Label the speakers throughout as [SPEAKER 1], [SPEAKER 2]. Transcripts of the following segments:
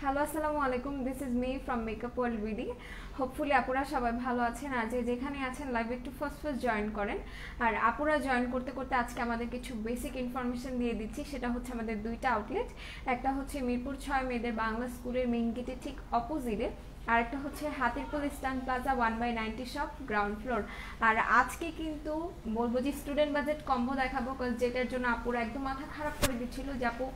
[SPEAKER 1] Hello আসসালামু আলাইকুম, this is me from makeup world উইদি। হোপফুলি আপুরা সবাই ভালো আছেন, আর যেখানে আছেন লাইভে একটু ফার্স্ট জয়েন করেন। আর আপুরা জয়েন করতে করতে আজকে আমাদের কিছু বেসিক ইনফরমেশন দিয়ে দিচ্ছি। সেটা হচ্ছে আমাদের দুইটা আউটলেট, একটা হচ্ছে মিরপুর 6 মেয়েদের বাংলা স্কুলের মেইন গেটের ঠিক অপোজিটে, আর একটা হচ্ছে Hatirpool eastern plaza 1/90 shop ground floor. আর আজকে কিন্তু বলবো যে স্টুডেন্ট বাজেট কম্বো দেখাবো, যেটার জন্য আপুরা একদম মাথা খারাপ করে দিচ্ছিল যে আপু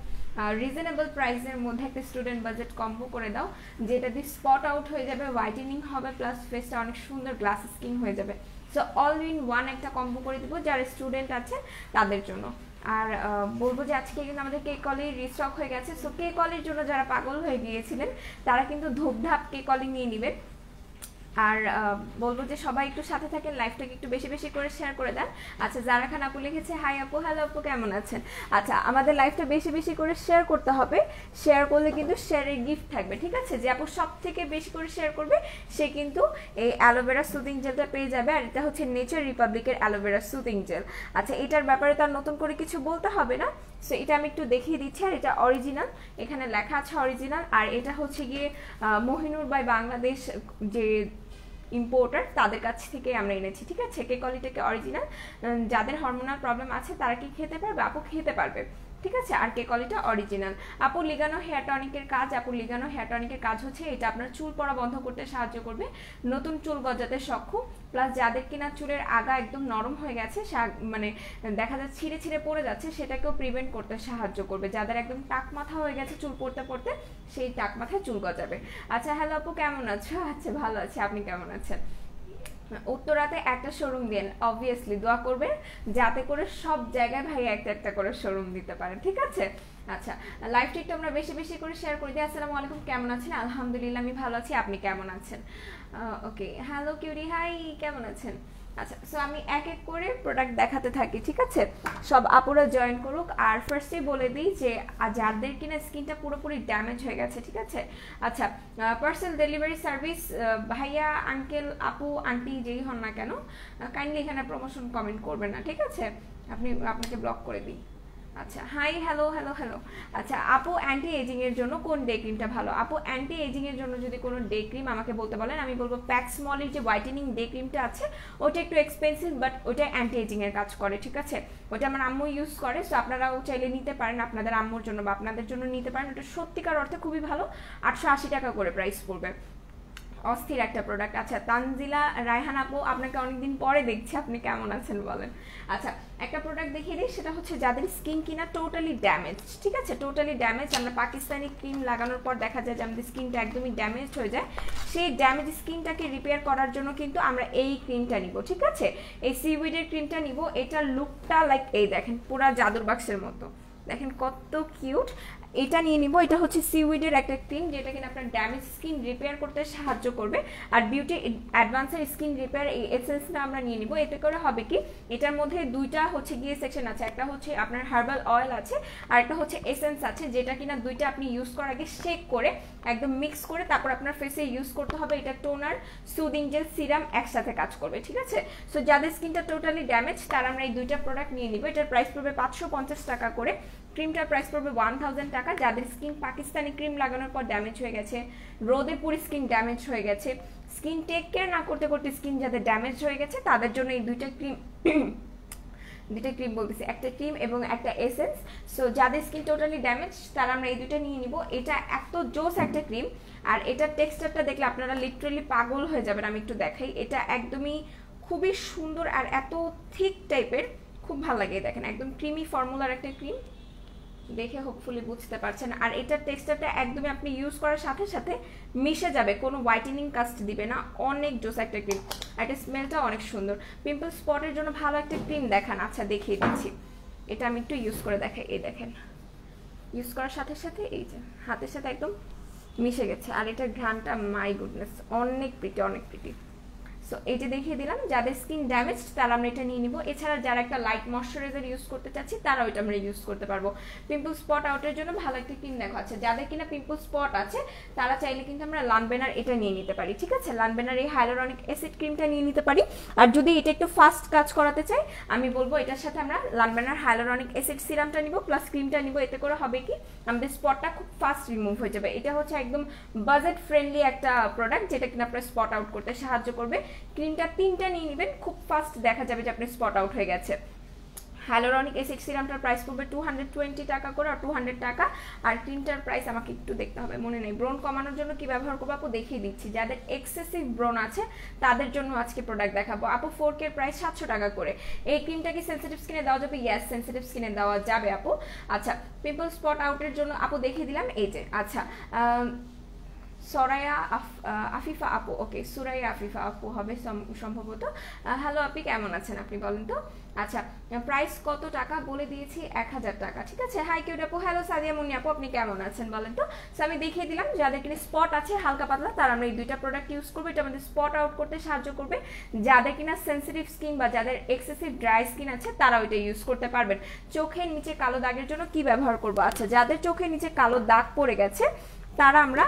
[SPEAKER 1] রিজনেবল প্রাইসের মধ্যে একটা স্টুডেন্ট বাজেট কম্বো করে দাও, যেটা দিয়ে স্পট আউট হয়ে যাবে, হোয়াইটেনিং হবে, প্লাস ফেসটা অনেক সুন্দর গ্লাস স্কিন হয়ে যাবে। সো অল ইন ওয়ান একটা কম্বো করে দেবো যারা স্টুডেন্ট আছে তাদের জন্য। আর বলবো যে আজকে কিন্তু আমাদের কেক কলি রিস্টক হয়ে গেছে। সো কেক কলির জন্য যারা পাগল হয়ে গিয়েছিলেন তারা কিন্তু ধূপধাপ কেক কলি নিয়ে নেবেন। আর বলবো যে সবাই একটু সাথে থাকেন, লাইভটাকে একটু বেশি বেশি করে শেয়ার করে দেন। আচ্ছা, যারা খান আপু লিখেছে হাই আপু, হ্যালো আপু, কেমন আছেন? আচ্ছা, আমাদের লাইভটা বেশি বেশি করে শেয়ার করতে হবে। শেয়ার করলে কিন্তু শেয়ারের গিফট থাকবে, ঠিক আছে? যে আপু সব থেকে বেশি করে শেয়ার করবে সে কিন্তু এই অ্যালোভেরা সুদিং জেলটা পেয়ে যাবে। আর এটা হচ্ছে নেচার রিপাবলিকের অ্যালোভেরা সুদিং জেল। আচ্ছা, এটার ব্যাপারে তার নতুন করে কিছু বলতে হবে না। সো এটা আমি একটু দেখিয়ে দিচ্ছি। আর এটা অরিজিনাল, এখানে লেখা আছে অরিজিনাল। আর এটা হচ্ছে গিয়ে মহিনুর বাই বাংলাদেশ যে ইম্পোর্টার, তাদের কাছ থেকে আমরা এনেছি, ঠিক আছে? কেক কোয়ালিটিকে অরিজিনাল। যাদের হরমোনাল প্রবলেম আছে তারা কি খেতে পারবে? আপু খেতে পারবে, ঠিক আছে? আর কেক কোয়ালিটি অরিজিনাল। আপু লিগানো হেয়ার টনিকের কাজ, আপু লিগানো হেয়ার টনিকের কাজ হচ্ছে এটা আপনার চুল পড়া বন্ধ করতে সাহায্য করবে, নতুন চুল গজাতে সক্ষম, প্লাস যাদের কিনা চুলের আগা একদম নরম হয়ে গেছে, মানে দেখা যাচ্ছে ছিঁড়ে ছিঁড়ে পড়ে যাচ্ছে, সেটাকেও প্রিভেন্ট করতে সাহায্য করবে। যাদের একদম টাক মাথা হয়ে গেছে চুল পড়তে পড়তে, সেই টাক মাথায় চুল গজাবে। আচ্ছা, হ্যালো আপু, কেমন আছো? আচ্ছা, ভালো আছি, আপনি কেমন আছেন? উত্তরাতে একটা শোরুম দেন, অবভিয়াসলি দোয়া করবেন যাতে করে সব জায়গায় ভাই একটা একটা করে শোরুম দিতে পারেন, ঠিক আছে? আচ্ছা, লাইভটা একটু আমরা বেশি বেশি করে শেয়ার করে দিই। আসসালামু আলাইকুম, কেমন আছেন? আলহামদুলিল্লাহ আমি ভালো আছি, আপনি কেমন আছেন? ওকে, হ্যালো কিউরি, হাই, কেমন আছেন? আচ্ছা, সো আমি এক এক করে প্রোডাক্ট দেখাতে থাকি, ঠিক আছে? সব আপুরা জয়েন করুক। আর ফার্স্টেই বলে দিই যে যাদের কিনা স্কিনটা পুরোপুরি ড্যামেজ হয়ে গেছে, ঠিক আছে? আচ্ছা, পার্সেল ডেলিভারি সার্ভিস, ভাইয়া, আঙ্কেল, আপু, আন্টি যেই হন না কেন, কাইন্ডলি এখানে প্রমোশন কমেন্ট করবেন না, ঠিক আছে? আপনাকে ব্লক করে দিই। আচ্ছা, হাই, হ্যালো হ্যালো হ্যালো। আচ্ছা, আপু অ্যান্টি এজিং এর জন্য কোন ডে ক্রিমটা ভালো? আপু অ্যান্টি এজিং এর জন্য যদি কোনো ডে ক্রিম আমাকে বলতে বলেন, আমি বলবো প্যাক্সমলের যে হোয়াইটেনিং ডে ক্রিমটা আছে ওটা একটু এক্সপেন্সিভ, বাট ওটা অ্যান্টি এজিং এর কাজ করে, ঠিক আছে? ওটা আমার আম্মু ইউজ করে, সো আপনারাও চাইলে নিতে পারেন, আপনাদের আম্মুর জন্য বা আপনাদের জন্য নিতে পারেন। ওটা সত্যিকার অর্থে খুবই ভালো, 880 টাকা করে প্রাইস পড়বে, অস্থির একটা প্রোডাক্ট। আচ্ছা, তানজিলা রায়হান আপু, আপনাকে অনেকদিন পরে দেখছি, আপনি কেমন আছেন বলেন? আচ্ছা, একটা প্রোডাক্ট দেখিয়ে দিই, সেটা হচ্ছে যাদের স্কিন কিনা টোটালি ড্যামেজ, ঠিক আছে? টোটালি ড্যামেজ, আমরা পাকিস্তানি ক্রিম লাগানোর পর দেখা যায় যে আমাদের স্কিনটা একদমই ড্যামেজ হয়ে যায়। সেই ড্যামেজ স্কিনটাকে রিপেয়ার করার জন্য কিন্তু আমরা এই ক্রিমটা নিব, ঠিক আছে? এই সিউইডের ক্রিমটা নিব। এটার লুকটা লাইক এই দেখেন, পুরা জাদুর বাক্সের মতো, দেখেন কত কিউট। এটা নিয়ে নিব। এটা হচ্ছে সিউইডের একটা ক্রিম, যেটা কিনা আপনার ড্যামেজ স্কিন রিপেয়ার করতে সাহায্য করবে। আর বিউটি অ্যাডভান্সের স্কিন রিপেয়ার এই এসেন্সটা আমরা নিয়ে নিব। এতে করে হবে কি, এটার মধ্যে দুইটা হচ্ছে গিয়ে সেকশন আছে, একটা হচ্ছে আপনার হার্বাল অয়েল আছে, আর একটা হচ্ছে এসেন্স আছে, যেটা কিনা দুইটা আপনি ইউজ করার আগে শেক করে একদম মিক্স করে তারপর আপনার ফেসে ইউজ করতে হবে। এটা টোনার, সুদিং জেল, সিরাম একসাথে কাজ করবে, ঠিক আছে? সো যাদের স্কিনটা টোটালি ড্যামেজ তারা আমরা এই দুইটা প্রোডাক্ট নিয়ে নিব। এটার প্রাইস পড়বে 550 টাকা করে, ক্রিমটার প্রাইস পড়বে 1000 টাকা। যাদের স্কিন পাকিস্তানি ক্রিম লাগানোর পর ড্যামেজ হয়ে গেছে, রোদে পুরো স্কিন ড্যামেজ হয়ে গেছে, স্কিন টেক কেয়ার না করতে করতে স্কিন যাদের ড্যামেজ হয়ে গেছে, তাদের জন্য এই দুইটা ক্রিম বলতেছি, একটা ক্রিম এবং একটা এসেন্স। সো যাদের স্কিন টোটালি ড্যামেজ তারা আমরা এই দুইটা নিয়ে নিব। এটা এত জোস একটা ক্রিম, আর এটার টেক্সচারটা দেখলে আপনারা লিটারালি পাগল হয়ে যাবেন। আমি একটু দেখাই, এটা একদমই খুবই সুন্দর আর এত থিক টাইপের, খুব ভালো লাগে। দেখেন একদম ক্রিমি ফর্মুলার একটা ক্রিম, দেখে হোপফুলি বুঝতে পারছেন। আর এটার টেক্সচারটা একদমই আপনি ইউজ করার সাথে সাথে মিশে যাবে, কোনো হোয়াইটেনিং কাস্ট দিবে না, অনেক জোস একটা ক্রিম। আর এটা স্মেলটা অনেক সুন্দর। পিম্পল স্পটের জন্য ভালো একটা ক্রিম দেখান। আচ্ছা, দেখিয়ে দিচ্ছি, এটা আমি একটু ইউজ করে দেখাই। এই দেখেন, ইউজ করার সাথে সাথে এই যে হাতের সাথে একদম মিশে গেছে। আর এটার ঘ্রাণটা মাই গুডনেস, অনেক প্রিটি, অনেক প্রিটি। সো এই যে দেখিয়ে দিলাম, যাদের স্কিন ড্যামেজড তারা আমরা এটা নিয়ে নিব। এছাড়া যারা একটা লাইট ময়শ্চারাইজার ইউজ করতে চাচ্ছি তারাও এটা আমরা ইউজ করতে পারবো। পিম্পল স্পট আউটের জন্য ভালো একটা ক্রিম দেখো আছে, যাদের কিনা পিম্পল স্পট আছে তারা চাইলে কিন্তু আমরা লানবেনার এটা নিয়ে নিতে পারি, ঠিক আছে। লানবেনার এই হাইলোরনিক অ্যাসিড ক্রিমটা নিয়ে নিতে পারি। আর যদি এটা একটু ফাস্ট কাজ করাতে চাই আমি বলবো এটার সাথে আমরা লানবেনার হাইলোরনিক অ্যাসিড সিরামটা নিব প্লাস ক্রিমটা নিব। এতে করে হবে কি আমাদের স্পটটা খুব ফাস্ট রিমুভ হয়ে যাবে। এটা হচ্ছে একদম বাজেট ফ্রেন্ডলি একটা প্রোডাক্ট যেটা কিনা আপনার স্পট আউট করতে সাহায্য করবে। ক্রিমটা 3টা নিয়ে নেবেন, খুব ফাস্ট দেখা যাবে যে আপনার স্পট আউট হয়ে গেছে। হাইলোরনিক অ্যাসিড সিরামটার প্রাইস পড়বে 220 টাকা করে, আর 200 টাকা। আর ক্রিমটার প্রাইস আমাকে একটু দেখতে হবে, মনে নেই। ব্রণ কমানোর জন্য কি ব্যবহার করবো আপু দেখিয়ে দিচ্ছি। যাদের এক্সেসিভ ব্রণ আছে তাদের জন্য আজকে প্রোডাক্ট দেখাবো। আপু 4K প্রাইস 700 টাকা করে। এই ক্রিমটা কি সেনসিটিভ স্কিনে দেওয়া যাবে? ইয়েস, সেনসিটিভ স্কিনে দেওয়া যাবে আপু। আচ্ছা, পিম্পল স্পট আউটের জন্য আপু দেখিয়ে দিলাম এই যে। আচ্ছা, সরাইয়া আফিফা আপু, ওকে সুরাইয়া আফিফা আপু হবে সম্ভবত। হ্যালো আপনি কেমন আছেন আপনি বলেন তো? আচ্ছা, প্রাইস কত টাকা বলে দিয়েছি? 1000 টাকা, ঠিক আছে। হাই কিউট আপু, হ্যালো সাদিয়া মুন্নি আপু, আপনি কেমন আছেন বলেন তো? সো আমি দেখিয়ে দিলাম যাদের কিনা স্পট আছে হালকা পাতলা তারা আমরা এই দুইটা প্রোডাক্ট ইউজ করবো। এটা আমাদের স্পট আউট করতে সাহায্য করবে। যাদের কিনা সেনসিটিভ স্কিন বা যাদের এক্সেসিভ ড্রাই স্কিন আছে তারাও এটা ইউজ করতে পারবেন। চোখের নিচে কালো দাগের জন্য কি ব্যবহার করবো? আচ্ছা, যাদের চোখের নিচে কালো দাগ পড়ে গেছে তারা আমরা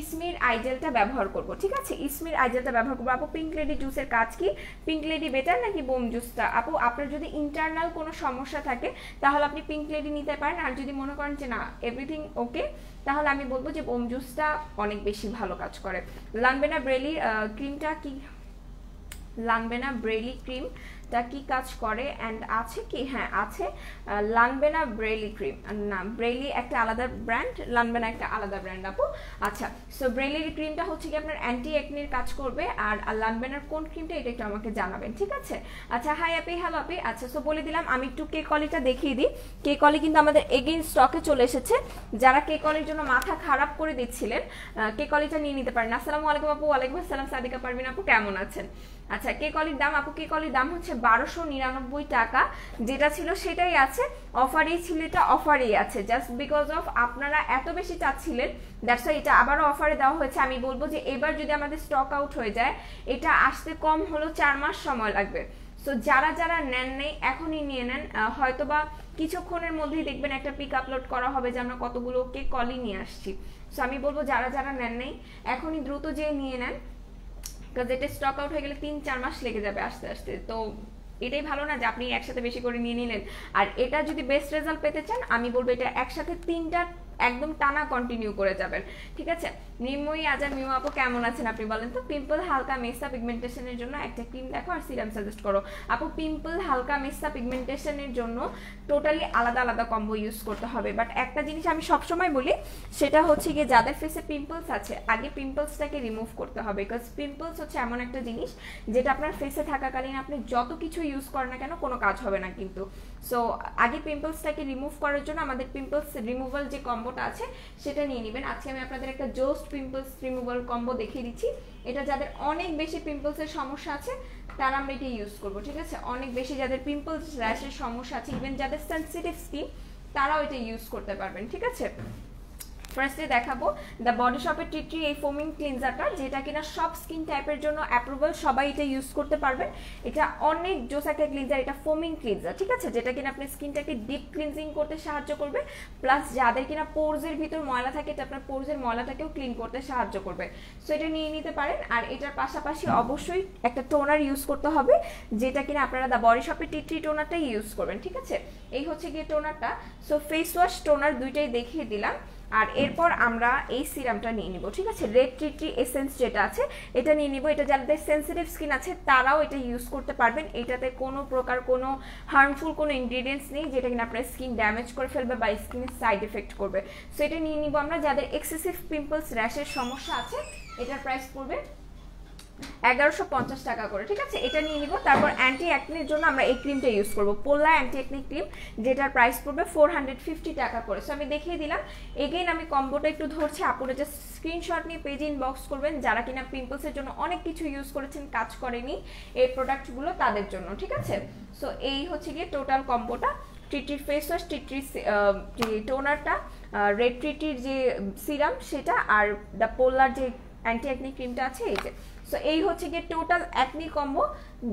[SPEAKER 1] ইসমির আইজেলটা ব্যবহার করব, ঠিক আছে। ইসমির আইজেলটা ব্যবহার করবো। আপু পিঙ্ক লেডি জুসের কাজ কি? পিঙ্ক লেডি বেটার নাকি বোম জুসটা? আপু আপনার যদি ইন্টারনাল কোনো সমস্যা থাকে তাহলে আপনি পিঙ্ক লেডি নিতে পারেন। আর যদি মনে করেন যে না এভরিথিং ওকে তাহলে আমি বলবো যে বোম জুসটা অনেক বেশি ভালো কাজ করে। লানবেনা ব্রেলি ক্রিমটা কি? লানবেনা ব্রেলি ক্রিমটা কি কাজ করে অ্যান্ড আছে কি? হ্যাঁ আছে, লানবেনা ব্রেলি ক্রিম। না, ব্রেলি একটা আলাদা ব্র্যান্ড, লানবেনা একটা আলাদা ব্র্যান্ড আপু। আচ্ছা, সো ব্রেলির ক্রিমটা হচ্ছে কি আপনার অ্যান্টি একনির কাজ করবে। আর লানবেনার কোন ক্রিমটা এটা একটু আমাকে জানাবেন, ঠিক আছে। আচ্ছা, হাই আপি, হ্যালো আপি। আচ্ছা, সো বলে দিলাম আমি একটু কেক অলিটা দেখিয়ে দিই। কেক অলি কিন্তু আমাদের এগেইন স্টকে চলে এসেছে। যারা কেক অলির জন্য মাথা খারাপ করে দিচ্ছিলেন কেক অলিটা নিয়ে নিতে পারেন। আসসালামু আলাইকুম আপু। ওয়ালাইকুম আসসালাম সাদিকা পারভিন আপু, কেমন আছেন? আচ্ছা, কেক অলির দাম আপু, কেক অলির দাম হচ্ছে 1299 টাকা। যেটা ছিল সেটাই আছে, অফারেই ছিল, এটা অফারেই আছে। জাস্ট বিকজ অফ আপনারা এত বেশি চাচ্ছিলেন দ্যাটস ওয়াই এটা আবারও অফারে দেওয়া হয়েছে। আমি বলবো যে এবার যদি আমাদের স্টক আউট হয়ে যায় এটা আসতে কম হলো 4 মাস সময় লাগবে। সো যারা যারা নেন নেই এখনই নিয়ে নেন, হয়তোবা কিছুক্ষণের মধ্যেই দেখবেন একটা পিক আপলোড করা হবে যে আমরা কতগুলো কেক অলি নিয়ে আসছি। সো আমি বলবো যারা যারা নেন নেই এখনই দ্রুত যেয়ে নিয়ে নেন, বিকজ এটা স্টক আউট হয়ে গেলে 3-4 মাস লেগে যাবে আসতে আসতে। তো এটাই ভালো না যে আপনি একসাথে বেশি করে নিয়ে নিলেন। আর এটা যদি বেস্ট রেজাল্ট পেতে চান আমি বলবো এটা একসাথে 3টা একদম টানা কন্টিনিউ করে যাবেন, ঠিক আছে। নির্ময়ী আজার মিউ আপু কেমন আছেন আপনি বলেন তো? পিম্পল হালকা মেসা পিগমেন্টেশনের জন্য একটা ক্রিম দেখো আর সিরাম সাজেস্ট করো। আপু পিম্পল হালকা মেসা পিগমেন্টেশনের জন্য টোটালি আলাদা আলাদা কম্বো ইউজ করতে হবে। বাট একটা জিনিস আমি সবসময় বলি সেটা হচ্ছে গিয়ে যাদের ফেসে পিম্পলস আছে আগে পিম্পলসটাকে রিমুভ করতে হবে। বিকজ পিম্পলস হচ্ছে এমন একটা জিনিস যেটা আপনার ফেসে থাকাকালীন আপনি যত কিছু ইউজ করেন না কেন কোনো কাজ হবে না কিন্তু। সো আগে পিম্পলসটাকে রিমুভ করার জন্য আমাদের পিম্পলস রিমুভাল যে কম্বোটা আছে সেটা নিয়ে নেবেন। আজকে আমি আপনাদের একটা জোস্ট পিম্পলস রিমুভাল কম্বো দেখিয়ে দিচ্ছি। এটা যাদের অনেক বেশি পিম্পলসের সমস্যা আছে তারা আমরা এটা ইউজ করবো, ঠিক আছে। অনেক বেশি যাদের পিম্পলস র্যাশের সমস্যা আছে, ইভেন যাদের সেনসিটিভ স্কিন তারাও এটা ইউজ করতে পারবেন, ঠিক আছে। ফার্স্টে দেখাবো দ্য বডি শপের টিট্রি এই ফোমিং ক্লিনজারটা, যেটা কিনা সব স্কিন টাইপের জন্য অ্যাপ্রুভাল, সবাই এটা ইউজ করতে পারবেন। এটা অনেক জোস একটা ক্লিনজার, এটা ফোমিং ক্লিনজার, ঠিক আছে, যেটা কিনা আপনার স্কিনটাকে ডিপ ক্লিনজিং করতে সাহায্য করবে। প্লাস যাদের কিনা পোরসের ভিতর ময়লা থাকে এটা আপনার পোরসের ময়লাটাকেও ক্লিন করতে সাহায্য করবে। সো এটা নিয়ে নিতে পারেন। আর এটার পাশাপাশি অবশ্যই একটা টোনার ইউজ করতে হবে, যেটা কিনা আপনারা দ্য বডি শপের টিট্রি টোনারটাই ইউজ করবেন, ঠিক আছে। এই হচ্ছে গিয়ে টোনারটা। সো ফেস ওয়াশ টোনার দুইটাই দেখিয়ে দিলাম। আর এরপর আমরা এই সিরামটা নিয়ে নিব, ঠিক আছে। রেড ট্রিট্রি এসেন্স যেটা আছে এটা নিয়ে নিব। এটা যাদের সেনসিটিভ স্কিন আছে তারাও এটা ইউজ করতে পারবেন। এটাতে কোনো প্রকার কোনো হার্মফুল কোনো ইনগ্রিডিয়েন্টস নেই যেটা কিনা আপনার স্কিন ড্যামেজ করে ফেলবে বা স্কিনের সাইড এফেক্ট করবে। সো এটা নিয়ে নিব আমরা। যাদের এক্সেসিভ পিম্পলস র্যাশের সমস্যা আছে এটার প্রাইস পড়বে 1150 টাকা করে, ঠিক আছে। এটা নিয়ে নিব। তারপর অ্যান্টি অ্যাকনির জন্য আমরা এই ক্রিমটা ইউজ করব, পোলা অ্যান্টি অ্যাকনি ক্রিম, যেটার প্রাইস পড়বে 450 টাকা করে। সো আমি দেখিয়ে দিলাম। এগেইন আমি কম্বোটা একটু ধরছি, আপনারা জাস্ট স্ক্রিনশট নিয়ে পেজে ইনবক্স করবেন যারা কিনা পিম্পলসের জন্য অনেক কিছু ইউজ করেছেন কাজ করেনি এই প্রোডাক্টগুলো তাদের জন্য, ঠিক আছে। সো এই হচ্ছে গিয়ে টোটাল কম্বোটা। ট্রিটির ফেস ওয়াশ, ট্রিটির যে টোনারটা, রেড ট্রিটির যে সিরাম সেটা, আর দ্য পোলার যে অ্যান্টি অ্যাকনি ক্রিমটা আছে এই যে। সো এই হচ্ছে গিয়ে টোটাল অ্যাকনি কম্বো।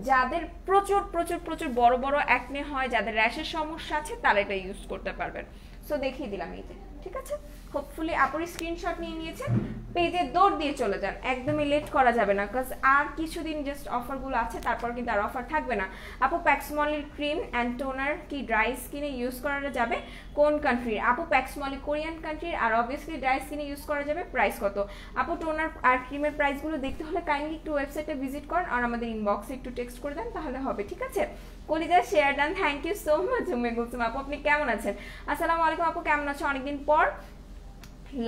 [SPEAKER 1] যাদের প্রচুর প্রচুর প্রচুর বড় বড় অ্যাকনে হয়, যাদের র্যাশের সমস্যা আছে, তারা এটা ইউজ করতে পারবেন। সো দেখিয়ে দিলাম এই যে, ঠিক আছে। হোপফুলি আপুরি স্ক্রিনশট নিয়ে নিয়েছেন, পেজে দৌড় দিয়ে চলে যান, একদমই লেট করা যাবে না, বিকজ আর কিছুদিন জাস্ট অফারগুলো আছে, তারপর কিন্তু আর অফার থাকবে না। আপু প্যাক্সমলির ক্রিম অ্যান্ড টোনার কি ড্রাই স্কিনে ইউজ করা যাবে? কোন কান্ট্রির? আপু প্যাক্সমলি কোরিয়ান কান্ট্রির, আর অবভিয়াসলি ড্রাই স্কিনে ইউজ করা যাবে। প্রাইস কত? আপু টোনার আর ক্রিমের প্রাইসগুলো দেখতে হলে কাইন্ডলি একটু ওয়েবসাইটে ভিজিট করেন আর আমাদের ইনবক্সে একটু টেক্সট করে দেন, তাহলে হবে, ঠিক আছে। কলিজা share done, thank you so much. Umme Kulsum আপু আপনি কেমন আছেন? আসসালামু আলাইকুম আপু, কেমন আছো? অনেকদিন পর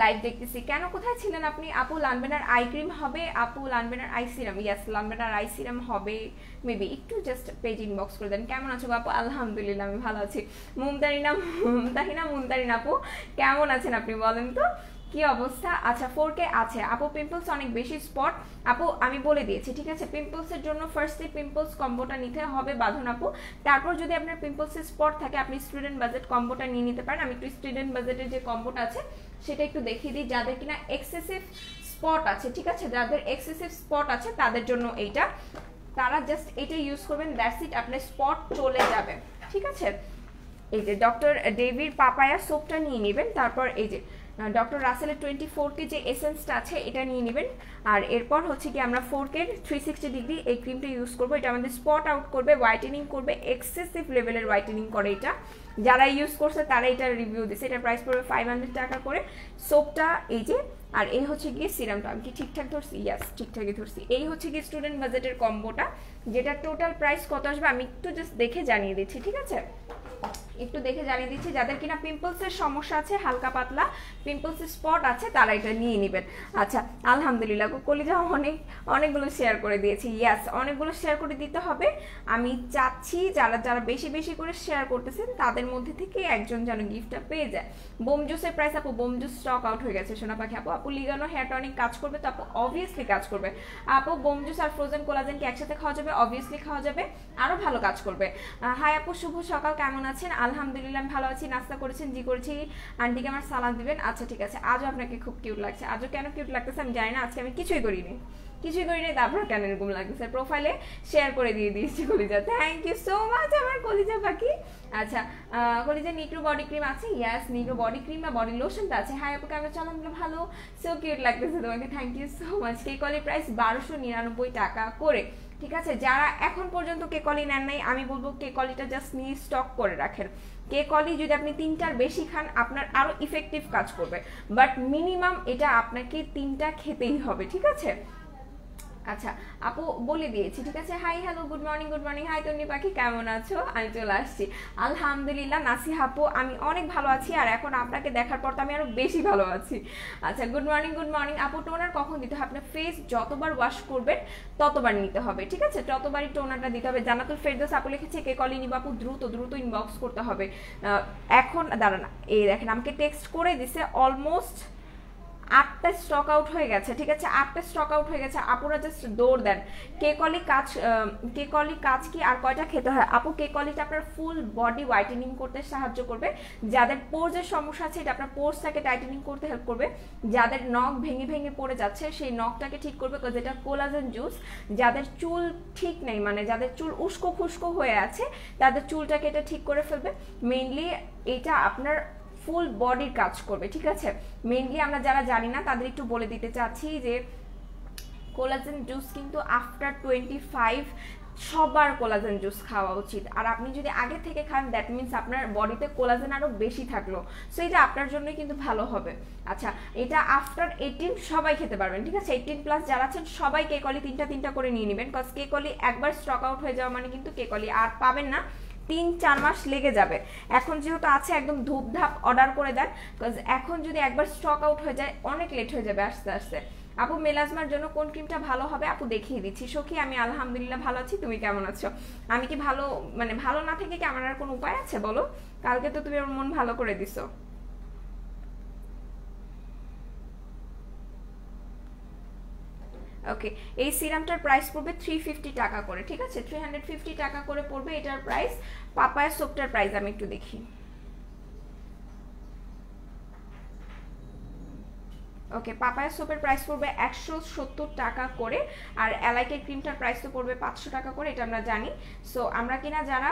[SPEAKER 1] লাইভ দেখতেছি। কেন কোথায় ছিলেন আপনি? আপু লানবেনার আই ক্রিম হবে, আপু লানবেনার I serum, yes লানবেনার I serum হবে মেবি, একটু জাস্ট পেজ ইনবক্স করে দেন। কেমন আছো আপু? আলহামদুলিল্লাহ আমি ভালো আছি। মুমতারিনা আপু কেমন আছেন আপনি বলেন তো, কি অবস্থা? আচ্ছা 4K আছে আপু, পিম্পলস অনেক বেশি স্পট আপু, আমি বলে দিয়েছি, ঠিক আছে। পিম্পলসের জন্য ফার্স্টলি পিম্পলস কম্বোটা নিতে হবে বাঁধন আপু, তারপর যদি আপনার পিম্পলসের স্পট থাকে আপনি স্টুডেন্ট বাজেট কম্বোটা নিয়ে নিতে পারেন। আমি একটু স্টুডেন্ট বাজেটের যে কম্বোটা আছে সেটা একটু দেখিয়ে দিই। যাদের কিনা এক্সেসিভ স্পট আছে, ঠিক আছে, যাদের এক্সেসিভ স্পট আছে তাদের জন্য এইটা, তারা জাস্ট এটা ইউজ করবেন, দ্যাটস ইট, আপনার স্পট চলে যাবে, ঠিক আছে। এই যে ডক্টর ডেভির পাপায়া সোপটা নিয়ে নেবেন, তারপর এই যে ডক্টর রাসেলের 24K যে এসেন্সটা আছে এটা নিয়ে নেবেন, আর এরপর হচ্ছে কি আমরা 4K 360 ডিগ্রি এই ক্রিমটা ইউজ করবো। এটা আমাদের স্পট আউট করবে, হোয়াইটেনিং করবে, এক্সেসিভ লেভেলের হোয়াইটেনিং করে এটা। যারা ইউজ করছে তারা এটার রিভিউ দিচ্ছে। এটার প্রাইস পড়বে 500 টাকা করে। সোপটা এই যে, আর এই হচ্ছে গিয়ে সিরামটা, আমি কি ঠিকঠাক ধরছি? ইয়াস ঠিকঠাকই ধরছি। এই হচ্ছে গিয়ে স্টুডেন্ট বাজেটের কম্বোটা, যেটা টোটাল প্রাইস কত আসবে আমি একটু জাস্ট দেখে জানিয়ে দিচ্ছি, ঠিক আছে, একটু দেখে জানিয়ে দিচ্ছি। যাদের কিনা পিম্পলসের সমস্যা আছে, হালকা পাতলা পিম্পলসের স্পট আছে, তারা এটা নিয়ে নেবেন। আচ্ছা আলহামদুলিল্লাহ, কলিজা অনেকগুলো শেয়ার করে দিয়েছি, ইয়াস অনেকগুলো শেয়ার করে দিতে হবে। আমি চাচ্ছি যারা যারা বেশি বেশি করে শেয়ার করতেছেন তাদের মধ্যে থেকে একজন যেন গিফটটা পেয়ে যায়। বোম জুসের প্রাইস আপু, বোম জুস স্টক আউট হয়ে গেছে সোনা পাখি আপু। আপু লিগানো হেয়ার টনিক কাজ করবে তো? আপু অবভিয়াসলি কাজ করবে আপু। বোম জুস আর ফ্রোজেন কোলাজেন কি একসাথে খাওয়া যাবে? অবভিয়াসলি খাওয়া যাবে, আরো ভালো কাজ করবে। হাই আপু, শুভ সকাল, কেমন আছেন? আলহামদুলিল্লাহ আমি ভালো আছি। নাস্তা করেছেন? জি করেছি। আন্টিকে আমার সালাম দিবেন। আচ্ছা ঠিক আছে। আজও আপনাকে খুব কিউট লাগছে। আজও কেন কিউট লাগতেছে আমি জানি না, আজকে আমি কিছুই করিনি, তারপর কেন এরকম লাগতেছে। প্রোফাইলে শেয়ার করে দিয়ে দিয়েছি কলিজা, থ্যাংক ইউ সো মাচ আমার কলিজা পাখি। আচ্ছা কলিজা নিগ্রো বডি ক্রিম আছে? ইয়াস নিগ্রো বডি ক্রিম বা বডি লোশনটা আছে। হাই আপু কেমন? চালানগুলো ভালো, সো কিউট লাগতেছে তোমাকে, থ্যাংক ইউ সো মাচ। কেকলির প্রাইস 1299 টাকা করে, ঠিক আছে। যারা এখন পর্যন্ত কেকলি নেন নাই, আমি বলবো কেকলিটা জাস্ট নিয়ে স্টক করে রাখেন। কেকলি যদি আপনি 3টার বেশি খান আপনার আরো ইফেক্টিভ কাজ করবে, বাট মিনিমাম এটা আপনাকে 3টা খেতেই হবে, ঠিক আছে। আচ্ছা আপু বলে দিয়েছি, ঠিক আছে। Hi hello good morning. Hi Tonni পাখি কেমন আছো? আমি চলে আসছি আলহামদুলিল্লাহ। নাসিহা আপু আমি অনেক ভালো আছি, আর এখন আপনাকে দেখার পর তো আমি আরো বেশি ভালো আছি। আচ্ছা গুড মর্নিং আপু। টোনার কখন দিতে হবে? আপনার ফেস যতবার ওয়াশ করবেন ততবার নিতে হবে, ঠিক আছে, ততবারই টোনারটা দিতে হবে। জান্নাতুল ফেরদৌস আপু লিখেছে কেকলি নিব আপু, দ্রুত ইনবক্স করতে হবে। এখন দাঁড়ান, এই দেখেন আমাকে টেক্সট করে দিছে, অলমোস্ট 8টা স্টক আউট হয়ে গেছে, ঠিক আছে, 8টা স্টক আউট হয়ে গেছে। আপুরা জাস্ট দৌড় দেন। কেকলি কাজ কি আর কয়টা খেতে হয়? আপু কেকলিটা আপনার ফুল বডি হোয়াইটেনিং করতে সাহায্য করবে। যাদের পোর্সের সমস্যা আছে এটা আপনার পোর্সটাকে টাইটেনিং করতে হেল্প করবে। যাদের নখ ভেঙে পড়ে যাচ্ছে সেই নখটাকে ঠিক করবে, কারণ এটা কোলাজেন জুস। যাদের চুল ঠিক নেই, মানে যাদের চুল উস্কো খুস্কো হয়ে আছে, তাদের চুলটাকে এটা ঠিক করে ফেলবে। মেইনলি এটা আপনার ফুল বডির কাজ করবে, ঠিক আছে। মেইনলি আমরা যারা জানি না তাদের একটু বলে দিতে চাচ্ছি যে কোলাজেন জুস কিন্তু আফটার 25 সবার কোলাজেন জুস খাওয়া উচিত। আর আপনি যদি আগে থেকে খান দ্যাট মিনস আপনার বডিতে কোলাজেন আরো বেশি থাকলো, সো এটা আপনার জন্যই কিন্তু ভালো হবে। আচ্ছা এটা আফটার 18 সবাই খেতে পারবেন, ঠিক আছে। 18+ যারা আছেন সবাই কেকলি 3টা করে নিয়ে নেবেন, কজ কেকলি একবার স্টক আউট হয়ে যাওয়া মানে কিন্তু কেকলি আর পাবেন না, 3-4 মাস লেগে যাবে। এখন যেহেতু আছে একদম ধূপধাপ অর্ডার করে দেন, বিকজ এখন যদি একবার স্টক আউট হয়ে যায় অনেক লেট হয়ে যাবে আস্তে আস্তে। আপু মেলাজমার জন্য কোন ক্রিমটা ভালো হবে? আপু দেখিয়ে দিচ্ছি। সখী আমি আলহামদুলিল্লাহ ভালো আছি, তুমি কেমন আছো? আমি কি ভালো, মানে ভালো না থেকে কি আমার আর কোনো উপায় আছে বলো? কালকে তো তুমি আমার মন ভালো করে দিছো। ওকে এই সিরামটার প্রাইস পড়বে 350 টাকা করে, ঠিক আছে, 350 টাকা করে পড়বে এটার প্রাইস। পাপায়া সোপটার প্রাইস আমি একটু দেখি। ওকে, পাপায়া সোপের প্রাইস পড়বে 170 টাকা করে, আর অ্যালাইকের ক্রিমটার প্রাইস তো পড়বে 500 টাকা করে, এটা আমরা জানি। সো আমরা কিনা যারা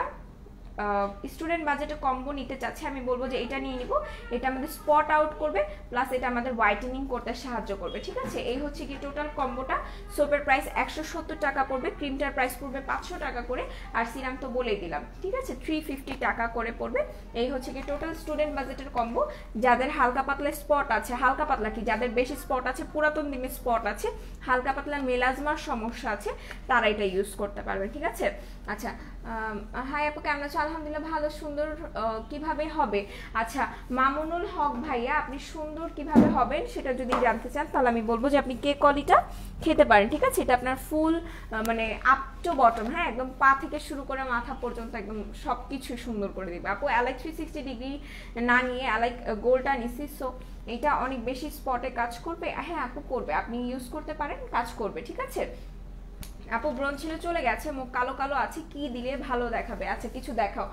[SPEAKER 1] স্টুডেন্ট বাজেটে কম্বো নিতে চাচ্ছে, আমি বলবো যে এটা নিয়ে নিব। এটা আমাদের স্পট আউট করবে, প্লাস এটা আমাদের হোয়াইটেনিং করতে সাহায্য করবে, ঠিক আছে। এই হচ্ছে কি টোটাল কম্বোটা। সোপের প্রাইস 170 টাকা পড়বে, ক্রিমটার প্রাইস পড়বে 500 টাকা করে, আর সিরাম তো বলেই দিলাম, ঠিক আছে, 350 টাকা করে পড়বে। এই হচ্ছে কি টোটাল স্টুডেন্ট বাজেটের কম্বো। যাদের হালকা পাতলা স্পট আছে, হালকা পাতলা কি যাদের বেশি স্পট আছে, পুরাতন দিনের স্পট আছে, হালকা পাতলা মেলাজমার সমস্যা আছে, তারা এটা ইউজ করতে পারবে, ঠিক আছে। আচ্ছা, হাই আপু কেমন আছো? আলহামদুলিল্লাহ ভালো। সুন্দর কিভাবে হবে? আচ্ছা, মামুনুল হক ভাইয়া, আপনি সুন্দর কিভাবে হবেন সেটা যদি জানতে চান, তাহলে আমি বলবো যে আপনি কেক কলিটা খেতে পারেন, ঠিক আছে। এটা আপনার ফুল মানে আপ টু বটম, হ্যাঁ, একদম পা থেকে শুরু করে মাথা পর্যন্ত একদম সবকিছু সুন্দর করে দিবে। আপু অ্যালাইক 360 ডিগ্রি না নিয়ে অ্যালাইক গোল্ডটা নিছি, সো এটা অনেক বেশি স্পটে কাজ করবে। হ্যাঁ আপু করবে, আপনি ইউজ করতে পারেন, কাজ করবে, ঠিক আছে। আপু ব্রণ ছিল চলে গেছে, মুখ কালো কালো আছে, কি দিলে ভালো দেখাবে? আচ্ছা কিছু দেখাও।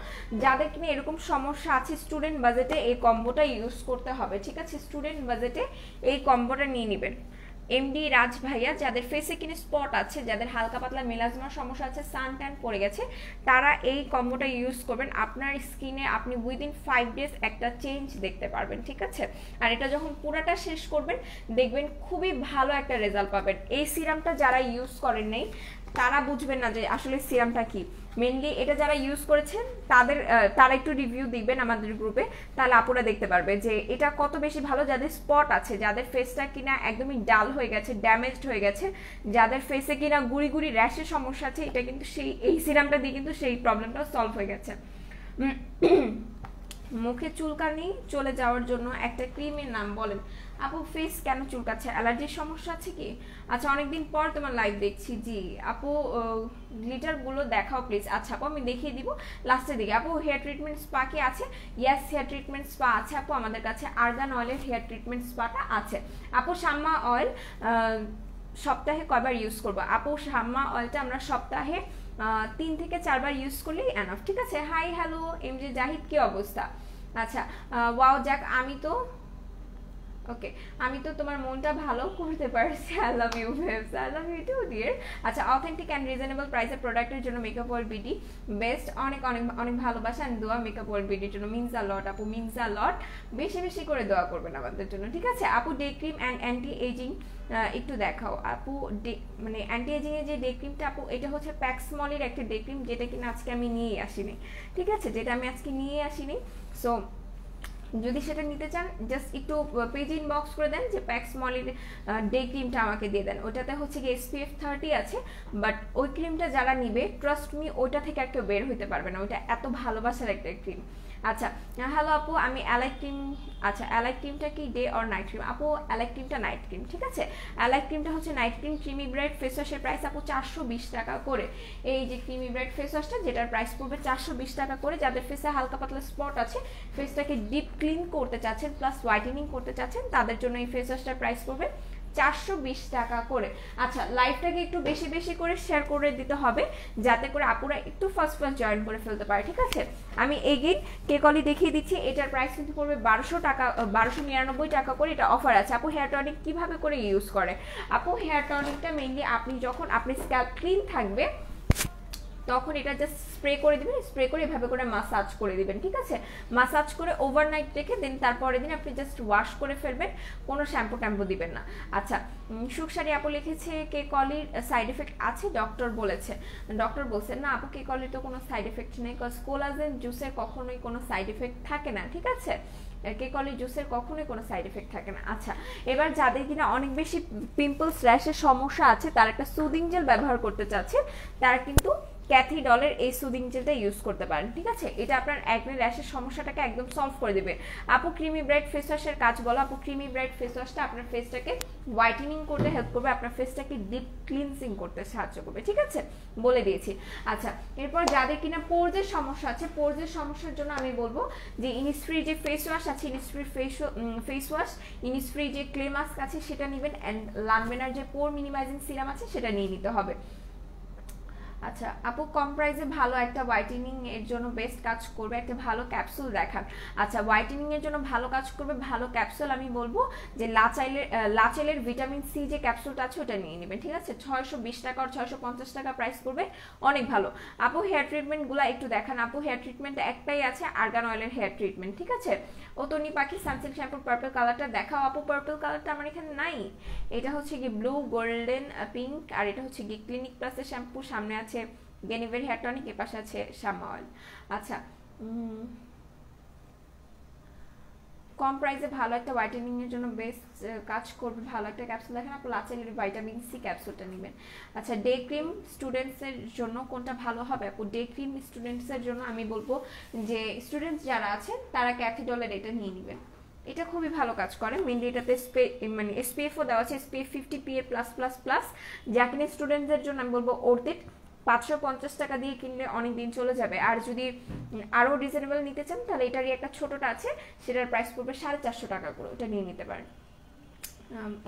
[SPEAKER 1] যাদের কিনা এরকম সমস্যা আছে, স্টুডেন্ট বাজেটে এই কম্বোটা ইউজ করতে হবে, ঠিক আছে। স্টুডেন্ট বাজেটে এই কম্বোটা নিয়ে নেবেন। এমডি রাজ ভাইয়া, যাদের ফেসে কিনে স্পট আছে, যাদের হালকা পাতলা মেলাজমার সমস্যা আছে, সান ট্যান পড়ে গেছে, তারা এই কম্বোটা ইউজ করবেন। আপনার স্কিনে আপনি উইদিন 5 ডেজ একটা চেঞ্জ দেখতে পারবেন, ঠিক আছে। আর এটা যখন পুরাটা শেষ করবেন, দেখবেন খুবই ভালো একটা রেজাল্ট পাবেন। এই সিরামটা যারা ইউজ করেন নাই তারা বুঝবেন না যে আসলে সিরামটা কি। মেনলি এটা যারা ইউজ করেছেন তারা একটু রিভিউ দিবেন আমাদের গ্রুপে, তাহলে আপুরা দেখতে পারবে যে এটা কত বেশি ভালো। যাদের স্পট আছে, যাদের ফেসটা কিনা একদমই ডাল হয়ে গেছে, ড্যামেজড হয়ে গেছে, যাদের ফেসে কিনা গুড়ি গুড়ি র্যাশের সমস্যা আছে, এটা কিন্তু এই সিরামটা দিয়ে কিন্তু সেই প্রবলেমটা সলভ হয়ে গেছে। মুখে চুলকানি চলে যাওয়ার জন্য একটা ক্রিমের নাম বলেন। আপু ফেস কেন চুলকাচ্ছে? অ্যালার্জির সমস্যা আছে কি? আচ্ছা অনেকদিন পর তোমার লাইভ দেখছি। জি আপু গ্লিটারগুলো দেখাও প্লিজ। আচ্ছা আপু আমি দেখিয়ে দিব লাস্টের দিকে। আপু হেয়ার ট্রিটমেন্ট স্পা কি আছে? ইয়েস হেয়ার ট্রিটমেন্ট স্পা আছে আপু, আমাদের কাছে আর্গান অয়েলের হেয়ার ট্রিটমেন্ট স্পাটা আছে। আপু শাম্মা অয়েল সপ্তাহে কয়বার ইউজ করবো? আপু শাম্মা অয়েলটা আমরা সপ্তাহে 3 থেকে 4 বার ইউজ করলেই এনাফ, ঠিক আছে। হাই হ্যালো এমজে জাহিদ, কি অবস্থা? আচ্ছা ওয়াও যাক, আমি তো তোমার মনটা ভালো করতে পারছি। I love you babes, I love you too dear. আচ্ছা অথেন্টিক অ্যান্ড রিজনেবল প্রাইসের প্রোডাক্টের জন্য মেকআপ ওয়ার্ল্ড বিডি বেস্ট। অনেক অনেক অনেক ভালোবাসা অ্যান্ড দোয়া মেকআপ ওয়ার্ল্ড বিডির জন্য। মিনস আ লট আপু, মিনস আ লট। বেশি বেশি করে দোয়া করবেন আমাদের জন্য, ঠিক আছে। আপু day cream and anti aging একটু দেখাও আপু। মানে অ্যান্টি এজিং এর যে ডে ক্রিমটা আপু, এটা হচ্ছে প্যাক্সমলের একটা ডে ক্রিম, যেটা কিনা আজকে আমি নিয়ে আসিনি, ঠিক আছে, যেটা আমি আজকে নিয়ে আসিনি। সো যদি সেটা নিতে চান জাস্ট একটু পেজে ইনবক্স করে দেন যে প্যাক্সমলের ডে ক্রিমটা আমাকে দিয়ে দেন। ওটাতে হচ্ছে কি SPF 30 আছে, বাট ওই ক্রিমটা যারা নিবে ট্রাস্ট মি ওইটা থেকে একটা বের হইতে পারবে না, ওইটা এত ভালোবাসার একটা ক্রিম। আচ্ছা হ্যালো আপু, আমি অ্যালাইক ক্রিম, আচ্ছা অ্যালাইক ক্রিমটা কি ডে অর নাইট ক্রিম? আপু অ্যালাইক ক্রিমটা নাইট ক্রিম, ঠিক আছে। অ্যালাইক ক্রিমটা হচ্ছে night cream. Creamy Bright face ওয়াশের প্রাইস আপু 420 টাকা করে। এই যে ক্রিমি ব্রাইট ফেস ওয়াশটা, যেটার প্রাইস পড়বে 420 টাকা করে। যাদের ফেসে হালকা পাতলা স্পট আছে, ফেসটাকে ডিপ ক্লিন করতে চাচ্ছেন প্লাস হোয়াইটেনিং করতে চাচ্ছেন, তাদের জন্য এই ফেস ওয়াশটার প্রাইস পড়বে 420 টাকা করে। আচ্ছা লাইভটাকে একটু বেশি বেশি করে শেয়ার করে দিতে হবে, যাতে করে আপুরা একটু ফার্স্ট জয়েন করে ফেলতে পারে, ঠিক আছে। আমি এগেইন কেকলি দেখিয়ে দিচ্ছি, এটার প্রাইস কিন্তু পড়বে 1200 টাকা, 1299 টাকা করে, এটা অফার আছে। আপু হেয়ার টনিক কিভাবে করে ইউজ করে? আপু হেয়ার টনিকটা মেইনলি আপনি যখন আপনি স্ক্যাল্প ক্লিন থাকবে তখন এটা জাস্ট স্প্রে করে দিবেন, স্প্রে করে এভাবে করে মাসাজ করে দিবেন, ঠিক আছে। মাসাজ করে ওভারনাইট রেখে দেন তারপরের দিন আপনি জাস্ট ওয়াশ করে ফেলবেন, কোনো শ্যাম্পু ট্যাম্পু দিবেন না। আচ্ছা সুখসারি আপু লিখেছে কেকলির সাইড এফেক্ট আছে? ডক্টর বলছেন না আপু, কেকলির তো কোনো সাইড এফেক্ট নেই, কজ কোলাজেন জুসের কখনোই কোনো সাইড এফেক্ট থাকে না, ঠিক আছে। কেকলি জুসের কখনোই কোনো সাইড এফেক্ট থাকে না। আচ্ছা এবার যাদের কিনা অনেক বেশি পিম্পলস র্যাশের সমস্যা আছে, তারা একটা সুদিং জেল ব্যবহার করতে চাচ্ছে, তারা কিন্তু ক্যাথি ডলের এই সুদিং জেলটা ইউজ করতে পারেন, ঠিক আছে। এটা আপনার একনি র্যাশের সমস্যাটাকে একদম সলভ করে দেবে। আপু ক্রিমি ব্রাইট ফেস ওয়াশের কাজ বলো। আপু ক্রিমি ব্রাইট ফেস ওয়াশটা আপনার ফেসটাকে হোয়াইটেনিং করতে হেল্প করবে, আপনার ফেসটাকে ডিপ ক্লিনজিং করতে সাহায্য করবে, ঠিক আছে, বলে দিয়েছি। আচ্ছা এরপর যাদের কিনা পোরজের সমস্যা আছে, পোরজের সমস্যার জন্য আমি বলবো যে ইনিসফ্রি যে ফেস ওয়াশ আছে, ইনিসফ্রি ফেস ওয়াশ, ইনিসফ্রি যে ক্লে মাস্ক আছে সেটা নেবেন, অ্যান্ড লানমেনার যে পোর মিনিমাইজিং সিরাম আছে সেটা নিয়ে নিতে হবে। আচ্ছা আপু কম প্রাইসে ভালো একটা হোয়াইটেনিং এর জন্য বেস্ট কাজ করবে একটা ভালো ক্যাপসুল দেখান। আচ্ছা হোয়াইটেনিং এর জন্য ভালো কাজ করবে ভালো ক্যাপসুল আমি বলবো যে লাচেলের ভিটামিন সি যে ক্যাপসুলটা আছে ওটা নিয়ে নেবেন, ঠিক আছে? 620 টাকা আর 650 টাকা প্রাইস করবে, অনেক ভালো। আপু হেয়ার ট্রিটমেন্টগুলো একটু দেখান। আপু হেয়ার ট্রিটমেন্ট একটাই আছে, আর্গান অয়েলের হেয়ার ট্রিটমেন্ট, ঠিক আছে? অতনি পাখি সানসিল্ক শ্যাম্পুর পার্পল কালারটা দেখাও আপু। পার্পল কালারটা আমার এখানে নাই, এটা হচ্ছে কি ব্লু গোল্ডেন পিঙ্ক, আর এটা হচ্ছে কি ক্লিনিক প্লাসের শ্যাম্পু, সামনে আছে গেনিভের হেয়ার টনিক, এর পাশে আছে শামা অয়েল। আচ্ছা কম প্রাইসে ভালো একটা হোয়াইটেনিং এর জন্য বেস্ট কাজ করবে ভালো একটা ক্যাপসুল দেখেন আপু, লাচেলের ভিটামিন সি ক্যাপসুলটা নেবেন। আচ্ছা ডে ক্রিম স্টুডেন্টস এর জন্য কোনটা ভালো হবে আপু? ডে ক্রিম স্টুডেন্টস এর জন্য আমি বলবো যে স্টুডেন্টস যারা আছেন তারা ক্যাথিডলের এটা নিয়ে নেবেন, এটা খুবই ভালো কাজ করে। মেনলি এটাতে মানে এসপিএফও দেওয়া আছে, এসপিএফ 50 PA+++, জাকিনি স্টুডেন্টদের জন্য আমি বলবো অর্থিত 550 টাকা দিয়ে কিনলে অনেক দিন চলে যাবে। আর যদি আরো রিজনেবল নিতে চান তাহলে এটারই একটা ছোটটা আছে, সেটার প্রাইস পড়বে 450 টাকা করে, ওটা নিয়ে নিতে পারেন।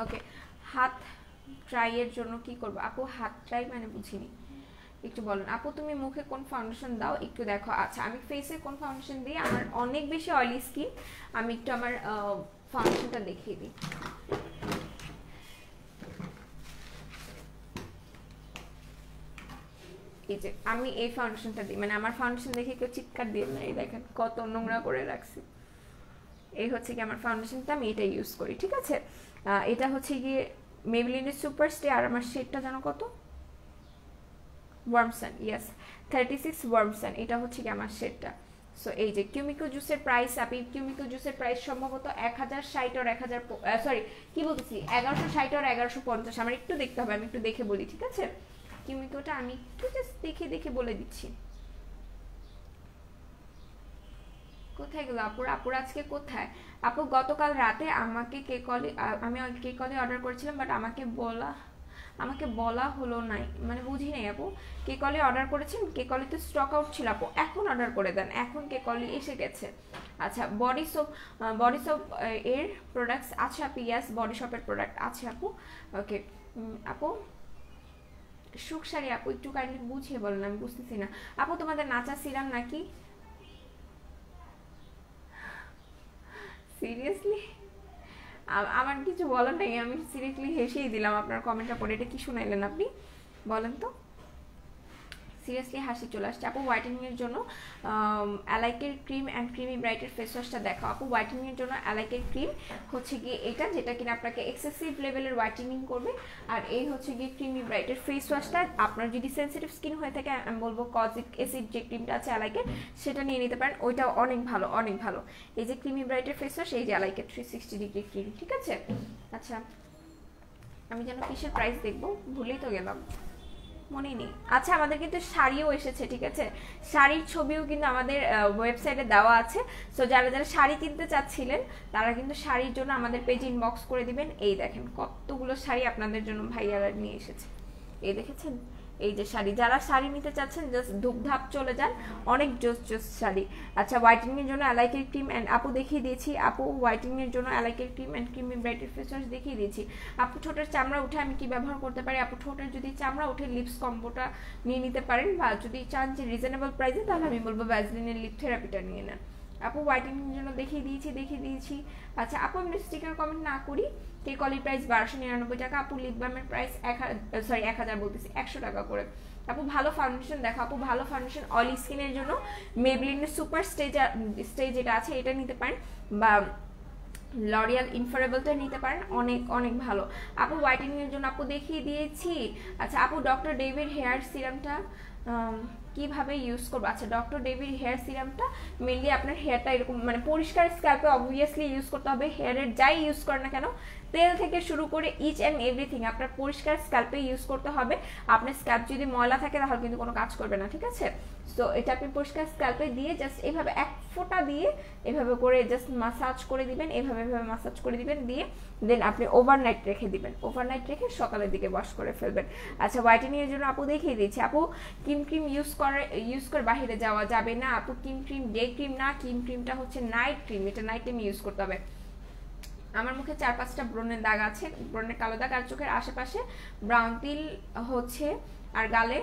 [SPEAKER 1] ওকে হাত ট্রাই এর জন্য কি করব আপু? হাত ট্রাই মানে বুঝিনি, একটু বলেন আপু। তুমি মুখে কোন ফাউন্ডেশন দাও একটু দেখো। আচ্ছা আমি ফেসে কোন ফাউন্ডেশন দিই, আমার অনেক বেশি অয়েলি স্কিন, আমি একটু আমার ফাউন্ডেশনটা দেখিয়ে দিই। এই যে আমি এই ফাউন্ডেশনটা দিই, মানে আমার ফাউন্ডেশন দেখে কেউ চিৎকার দিয়ে না, এই দেখেন কত নোংরা করে রাখছি। এই হচ্ছে কি আমার ফাউন্ডেশনটা, আমি এটা ইউজ করি, ঠিক আছে? এটা হচ্ছে গিয়ে মেবলিনের সুপার স্টে, আর আমার শেডটা জানো কত? ওয়ার্মসান, ইয়েস 36 ওয়ার্মসান, এটা হচ্ছে কি আমার শেডটা। সো এই যে কিউমিকো জুসের প্রাইস, আপনি কিউমিকো জুসের প্রাইস সম্ভবত 1060 আর 1000 সরি কি বলতেছি 1160 আর 1150, আমার একটু দেখতে হবে, আমি একটু দেখে বলি, ঠিক আছে? কিউমিকোটা আমি একটু জাস্ট দেখে বলে দিচ্ছি। কোথায় গেল আপুর? আপুর আজকে কোথায়? আপু গতকাল রাতে আমাকে আমি কেক অর্ডার করেছিলাম, বাট আমাকে বলা হলো নাই, মানে বুঝি নাই আপু। কেকলি অর্ডার করেছেন, কেকলি তো স্টক আউট ছিল আপু, এখন অর্ডার করে দেন, এখন কেকলি এসে গেছে। আচ্ছা বডি সোপ এর প্রোডাক্টস আছে আপু? ইয়াস বডি শপের প্রোডাক্ট আছে আপু। ওকে আপু সুখ শাড়ি আপু একটু কাইন্ডলি বুঝিয়ে বলেন, আমি বুঝতেছি না আপু। তোমাদের নাচা সিরাম নাকি? সিরিয়াসলি আমার কিছু বলার নেই, আমি সিরিয়াসলি হেসেই দিলাম আপনার কমেন্টটা পড়ে। এটা কি শুনাইলেন আপনি বলেন তো? সিরিয়াসলি হাসি চলে আসছে আপু। হোয়াইটেনিং এর জন্য অ্যালাইকের ক্রিম অ্যান্ড ক্রিমি ব্রাইটের ফেস ওয়াশটা দেখো আপু। হোয়াইটেনিং এর জন্য অ্যালাইকের ক্রিম হচ্ছে গিয়ে এটা, যেটা কিনা আপনাকে এক্সেসিভ লেভেলের হোয়াইটেনিং করবে, আর এই হচ্ছে গিয়ে ক্রিমি ব্রাইটের ফেস ওয়াশটা। আপনার যদি সেন্সিটিভ স্কিন হয়ে থাকে আমি বলবো কজিক অ্যাসিড যে ক্রিমটা আছে অ্যালাইকের, সেটা নিয়ে নিতে পারেন, ওইটাও অনেক ভালো অনেক ভালো। এই যে ক্রিমি ব্রাইটের ফেস ওয়াশ, এই যে অ্যালাইকের 360 ডিগ্রি ক্রিম, ঠিক আছে? আচ্ছা আমি যেন কিসের প্রাইস দেখবো ভুলেই তো গেলাম, মনে নেই। আচ্ছা আমাদের কিন্তু শাড়িও এসেছে, ঠিক আছে? শাড়ির ছবিও কিন্তু আমাদের ওয়েবসাইটে দেওয়া আছে। সো যারা যারা শাড়ি কিনতে চাচ্ছিলেন তারা কিন্তু শাড়ির জন্য আমাদের পেজে ইনবক্স করে দিবেন। এই দেখেন কতগুলো শাড়ি আপনাদের জন্য ভাইয়ারা নিয়ে এসেছে, এই দেখেছেন? এই যে শাড়ি, যারা শাড়ি নিতে চাচ্ছেন জাস্ট ধুপধাপ চলে যান, অনেক জোস জোস শাড়ি। আচ্ছা হোয়াইটেনিং এর জন্য অ্যালাইকের ক্রিম অ্যান্ড আপু দেখিয়ে দিয়েছি আপু। হোয়াইটেনিং এর জন্য অ্যালাইকের ক্রিম অ্যান্ড ক্রিমি ব্রাইটের ফেস ওয়াশ দেখিয়ে দিয়েছি আপু। ঠোঁটের চামড়া উঠে আমি কি ব্যবহার করতে পারি আপু? ঠোঁটের যদি চামড়া উঠে লিপস কম্বোটা নিয়ে নিতে পারেন, বা যদি চান যে রিজনেবল প্রাইসে তাহলে আমি বলবো ভ্যাসলিনের লিপ থেরাপিটা নিয়ে নেন আপু। হোয়াইটেনিং এর জন্য দেখিয়ে দিয়েছি। আচ্ছা আপু আমি স্টিকার কমেন্ট না করি। কেকলির প্রাইস 1299 টাকা আপু। লিপ বামের প্রাইস 1000 বলতেছি 100 টাকা করে আপু। ভালো ফাউন্ডেশন দেখো আপু, ভালো ফাউন্ডেশন অয়েলি স্কিনের জন্য মেবলিনের সুপার স্টে যেটা আছে এটা নিতে পারেন, বা লরিয়াল ইনফারেবলটা নিতে পারেন, অনেক অনেক ভালো আপু। হোয়াইটেনিং এর জন্য আপু দেখিয়ে দিয়েছি। আচ্ছা আপু ডক্টর ডেভিড হেয়ার সিরামটা কিভাবে ইউজ করবো? আচ্ছা ডক্টর ডেভিড হেয়ার সিরামটা মেনলি আপনার হেয়ারটা এরকম মানে পরিষ্কার স্ক্যাল্পে অবভিয়াসলি ইউজ করতে হবে। হেয়ারের যাই ইউজ করেন না কেন, তেল থেকে শুরু করে ইচ অ্যান্ড এভরিথিং আপনার পরিষ্কার স্ক্যাল্পে ইউজ করতে হবে। আপনার স্ক্যাল্প যদি ময়লা থাকে তাহলে কিন্তু কোনো কাজ করবে না, ঠিক আছে? সো এটা আপনি পরিষ্কার স্ক্যাল্পে দিয়ে জাস্ট এইভাবে এক ফোঁটা দিয়ে এভাবে করে জাস্ট মাসাজ করে দিবেন, এভাবে মাসাজ করে দিবেন, দিয়ে দেন আপনি ওভারনাইট রেখে দিবেন। ওভারনাইট রেখে সকালের দিকে ওয়াশ করে ফেলবেন। আচ্ছা হোয়াইটেনিং এর জন্য আপু দেখিয়ে দিচ্ছি আপু। ক্রিম ইউজ করে বাইরে যাওয়া যাবে না আপু। ক্রিম ডে ক্রিম না, ক্রিমটা হচ্ছে নাইট ক্রিম, এটা নাইট টাইম ইউজ করতে হবে। আমার মুখে 4-5টা ব্রণের দাগ আছে, ব্রণের কালো দাগ, আর চোখের আশেপাশে ব্রাউন তিল হচ্ছে, আর গালে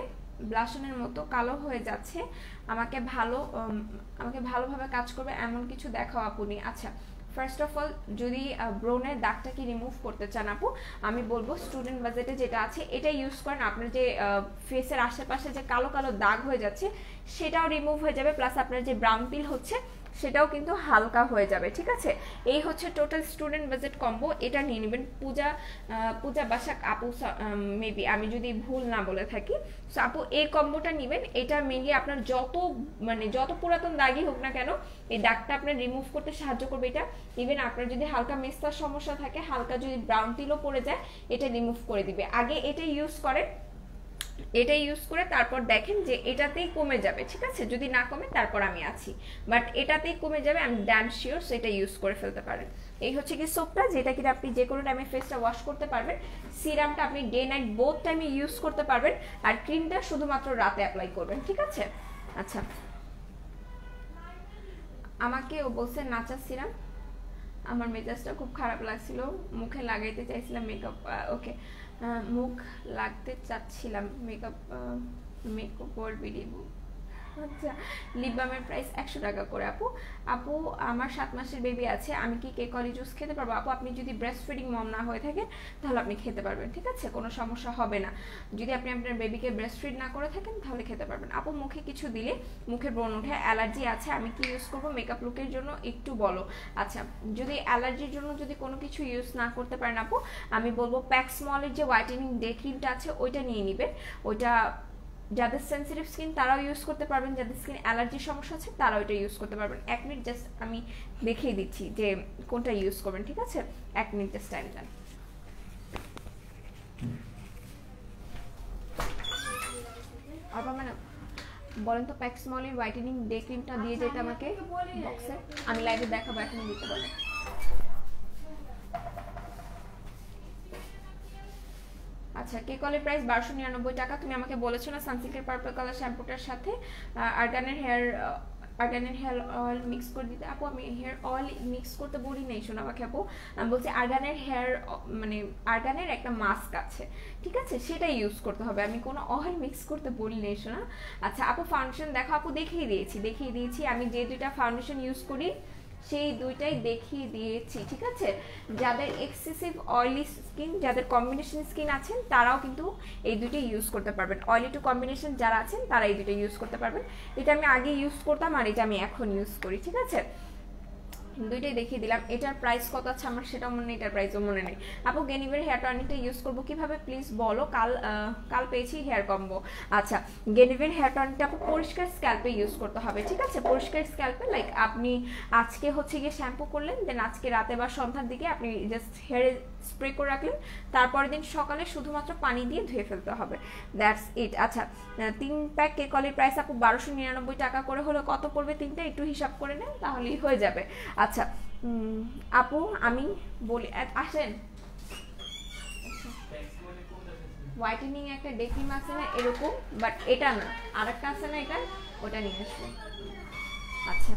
[SPEAKER 1] ব্লাশনের মতো কালো হয়ে যাচ্ছে, আমাকে ভালোভাবে কাজ করবে এমন কিছু দেখাও আপনি। আচ্ছা, ফার্স্ট অফ অল যদি ব্রোনের দাগটাকে রিমুভ করতে চান আপু, আমি বলবো স্টুডেন্ট বাজেটে যেটা আছে এটা ইউজ করেন। আপনার যে ফেসের আশেপাশে যে কালো কালো দাগ হয়ে যাচ্ছে সেটাও রিমুভ হয়ে যাবে, প্লাস আপনার যে ব্রাউন পিল হচ্ছে সেটাও কিন্তু হালকা হয়ে যাবে, ঠিক আছে। এই হচ্ছে টোটাল স্টুডেন্ট বাজেট কম্বো, এটা নিয়ে নেবেন। পূজা বাসাক আপু, মেবি আমি যদি ভুল না বলে থাকি, সো আপু এই কম্বোটা নেবেন। এটা মেনলি আপনার যত পুরাতন দাগই হোক না কেন এই দাগটা আপনার রিমুভ করতে সাহায্য করবে এটা। ইভেন আপনার যদি হালকা মেস্তার সমস্যা থাকে, হালকা যদি ব্রাউন তিলও পড়ে যায়, এটা রিমুভ করে দিবে। আগে এটা ইউজ করেন, এটা ইউজ করে তারপর দেখেন যে এটাতেই কমে যাবে, ঠিক আছে। যদি না কমে তারপর আমি আছি, বাট এটাতেই কমে যাবে, আমি ড্যাম শিওর। সেটা ইউজ করে ফেলতে পারেন। এই হচ্ছে কি সোপটা, যেটা কিনা আপনি যে কোনো টাইমে ফেসটা ওয়াশ করতে পারবেন। সিরামটা আপনি ডে নাইট বোথ টাইমে ইউজ করতে পারবেন, আর ক্রিমটা শুধুমাত্র রাতে অ্যাপ্লাই করবেন, ঠিক আছে। আচ্ছা, আমাকে ও বলছে নাচা সিরাম, আমার মেজাজটা খুব খারাপ লাগছিল, মুখে লাগাইতে চাইছিলাম মেকআপ, ওকে মুখ লাগতে চাচ্ছিলাম মেকআপ ওর ভিডিও। আচ্ছা, লিপ বামের প্রাইস 100 টাকা করে। আপু আমার 7 মাসের বেবি আছে, আমি কি কেকলি জুস খেতে পারবো? আপু আপনি যদি ব্রেস্ট ফিডিং মম না হয়ে থাকেন তাহলে আপনি খেতে পারবেন, ঠিক আছে, কোনো সমস্যা হবে না। যদি আপনি আপনার বেবিকে ব্রেস্ট ফিড না করে থাকেন তাহলে খেতে পারবেন। আপু মুখে কিছু দিলে মুখের ব্রণ ওঠে, অ্যালার্জি আছে, আমি কি ইউজ করবো মেকআপ লুকের জন্য একটু বলো। আচ্ছা, যদি অ্যালার্জির জন্য যদি কোনো কিছু ইউজ না করতে পারেন আপু, আমি বলবো প্যাক্সমলের যে হোয়াইটেনিং ডে ক্রিমটা আছে ওইটা নিয়ে নেবেন। ওইটা যাদের সেন্সিটিভ স্কিন তারাও ইউজ করতে পারবেন, যাদের স্কিন অ্যালার্জির সমস্যা আছে তারাও এটা ইউজ করতে পারবেন। 1 মিনিট জাস্ট আমি দেখিয়ে দিচ্ছি যে কোনটা ইউজ করবেন, ঠিক আছে। 1 মিনিট জাস্ট টাইম দেন। আবার মানে বলেন তো প্যাক্সমলের হোয়াইটেনিং ডে ক্রিমটা দিয়ে যেটা আমাকে বক্সে, আমি লাইভে দেখাবো, এখন দিতে বলেন। আচ্ছা, কেকলের প্রাইস 1299 টাকা। তুমি আমাকে বলেছো না সানসিল্কের পার্পল কালার শ্যাম্পুটার সাথে আর্গানের হেয়ার অয়েল মিক্স করে দিতে। আপু আমি হেয়ার অয়েল মিক্স করতে বলি নাই, শোনা আমাকে আপু, আমি বলছি আর্গানের একটা মাস্ক আছে, ঠিক আছে, সেটা ইউজ করতে হবে, আমি কোনো অয়েল মিক্স করতে বলি নাই, শোনা। আচ্ছা আপু ফাউন্ডেশন দেখো, আপু দেখিয়ে দিয়েছি আমি যে দুইটা ফাউন্ডেশন ইউজ করি সেই দুইটাই দেখিয়ে দিয়েছি, ঠিক আছে। যাদের এক্সেসিভ অয়েলি স্কিন, যাদের কম্বিনেশন স্কিন আছেন তারাও কিন্তু এই দুইটাই ইউজ করতে পারবেন। অয়েলি টু কম্বিনেশন যারা আছেন তারা এই দুইটা ইউজ করতে পারবেন। এটা আমি আগে ইউজ করতাম আর এটা আমি এখন ইউজ করি, ঠিক আছে। দুইটাই দেখিয়ে দিলাম। এটার প্রাইস কত আছে আমার সেটাও মনে নেই, এটার প্রাইসও মনে নেই। আপু গেনিভের হেয়ার টনিকটা ইউজ করবো কিভাবে প্লিজ বলো, কাল পেয়েছি হেয়ার কম্বো। আচ্ছা, গেনিভের হেয়ার টনিকটা আপু পরিষ্কার স্ক্যাল্পে ইউজ করতে হবে, ঠিক আছে, পরিষ্কার স্ক্যাল্পে। লাইক আপনি আজকে হচ্ছে গিয়ে শ্যাম্পু করলেন, দেন আজকে রাতে বা সন্ধ্যার দিকে আপনি জাস্ট হেয়ারে স্প্রে করে রাখলেন, তারপরের দিন সকালে শুধুমাত্র পানি দিয়ে ধুয়ে ফেলতে হবে, দ্যাটস ইট। আচ্ছা, 3 প্যাক কেকলের প্রাইস আপু 1299 টাকা করে হলে কত পড়বে তিনটা, একটু হিসাব করে নেন তাহলেই হয়ে যাবে। আচ্ছা আপু আমি বলি, আসেন, হোয়াইটেনিং একটা ডে ক্রিম আছে না এরকম, বাট এটা না, আরেকটা আছে না এটা, ওটা নিয়ে আসবেন। আচ্ছা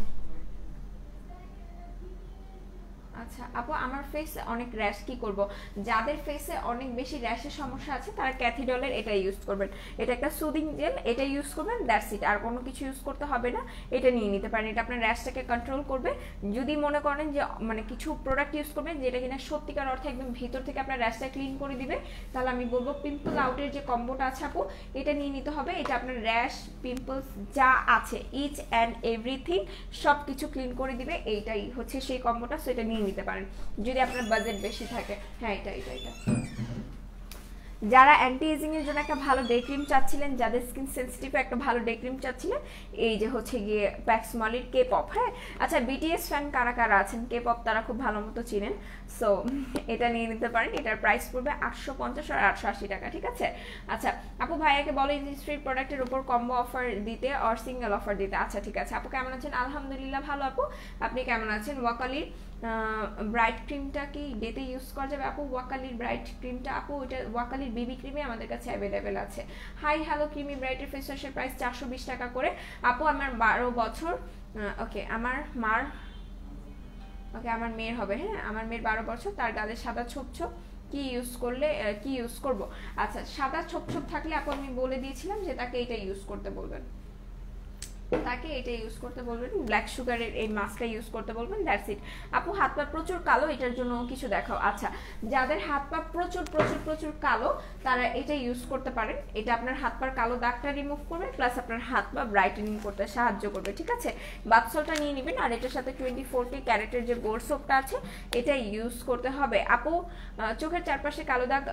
[SPEAKER 1] আচ্ছা আপু আমার ফেসে অনেক র্যাশ, কি করব? যাদের ফেসে অনেক বেশি র্যাশের সমস্যা আছে তারা ক্যাথিডলের এটা ইউজ করবেন, এটা একটা সুদিং জেল, এটা ইউজ করবেন, দ্যাটস ইট, আর কোনো কিছু ইউজ করতে হবে না, এটা নিয়ে নিতে পারেন। এটা আপনার র্যাশটাকে কন্ট্রোল করবে। যদি মনে করেন যে মানে কিছু প্রোডাক্ট ইউজ করবেন যেটা কিনা সত্যিকার অর্থে একদম ভিতর থেকে আপনার র্যাশটা ক্লিন করে দিবে, তাহলে আমি বলবো পিম্পল আউটের যে কম্বোটা আছে আপু এটা নিয়ে নিতে হবে। এটা আপনার র্যাশ পিম্পলস যা আছে ইচ অ্যান্ড এভরিথিং সব কিছু ক্লিন করে দিবে, এইটাই হচ্ছে সেই কম্বোটা, সো এটা নিয়ে নিতে পারেন যদি আপনার বাজেট বেশি থাকে। হ্যাঁ এটা যারা অ্যান্টি এজিং এর জন্য একটা ভালো ডে ক্রিম চাচ্ছিলেন, যাদের স্কিন সেন্সিটিভ একটা ভালো ডে ক্রিম চাচ্ছিলেন, এই যে হচ্ছে গিয়ে প্যাক্সমলির কে পপ। হ্যাঁ আচ্ছা, বিটিএস ফ্যান কারা কারা আছেন, কে পপ তারা খুব ভালো মতো চিনেন, সো এটা নিয়ে নিতে পারেন। এটার প্রাইস পড়বে 850 আর 880 টাকা, ঠিক আছে। আচ্ছা আপু ভাইয়াকে বলো ইনডিস্ট্রি প্রোডাক্টের উপর কম্বো অফার দিতে আর সিঙ্গেল অফার দিতে। আচ্ছা ঠিক আছে আপু, কেমন আছেন? আলহামদুলিল্লাহ ভালো আপু, আপনি কেমন আছেন? ওয়াকালির ব্রাইট ক্রিমটা কি ডেতে ইউজ করা যাবে আপু? ওয়াকালির ব্রাইট ক্রিমটা আপু, এটা ওয়াকালির বেবি ক্রিমে আমাদের কাছে অ্যাভেলেবেল আছে। হাই হ্যালো ক্রিমি ব্রাইটের ফেস ওয়াশের প্রাইস 420 টাকা করে আপু। আমার 12 বছর, ওকে আমার মেয়ের হবে, হ্যাঁ আমার মেয়ের 12 বছর, তার গালে সাদা ছোপ ছোপ, কি ইউজ করলে কি ইউজ করব। আচ্ছা সাদা ছোপ ছোপ থাকলে আপু আমি বলে দিয়েছিলাম যে তাকে এটা ইউজ করতে বলবেন, তাকে এটা ইউজ করতে বলবেন, ব্ল্যাক সুগারের এই মাস্কটা ইউজ করতে বলবেন, দ্যাটস ইট। আপু হাত পা প্রচুর কালো, এটার জন্য কিছু দেখাও। আচ্ছা যাদের হাত পা প্রচুর প্রচুর প্রচুর কালো তারা এটা ইউজ করতে পারেন, এটা আপনার হাত পার কালো দাগটা রিমুভ করবে প্লাস আপনার হাত পা ব্রাইটেনিং করতে সাহায্য করবে, ঠিক আছে। বাথ সল্টটা নিয়ে নেবেন আর এটার সাথে 24 ক্যারেটের যে গোল্ড সোপটা আছে এটা ইউজ করতে হবে। আপু চোখের চারপাশে কালো দাগ,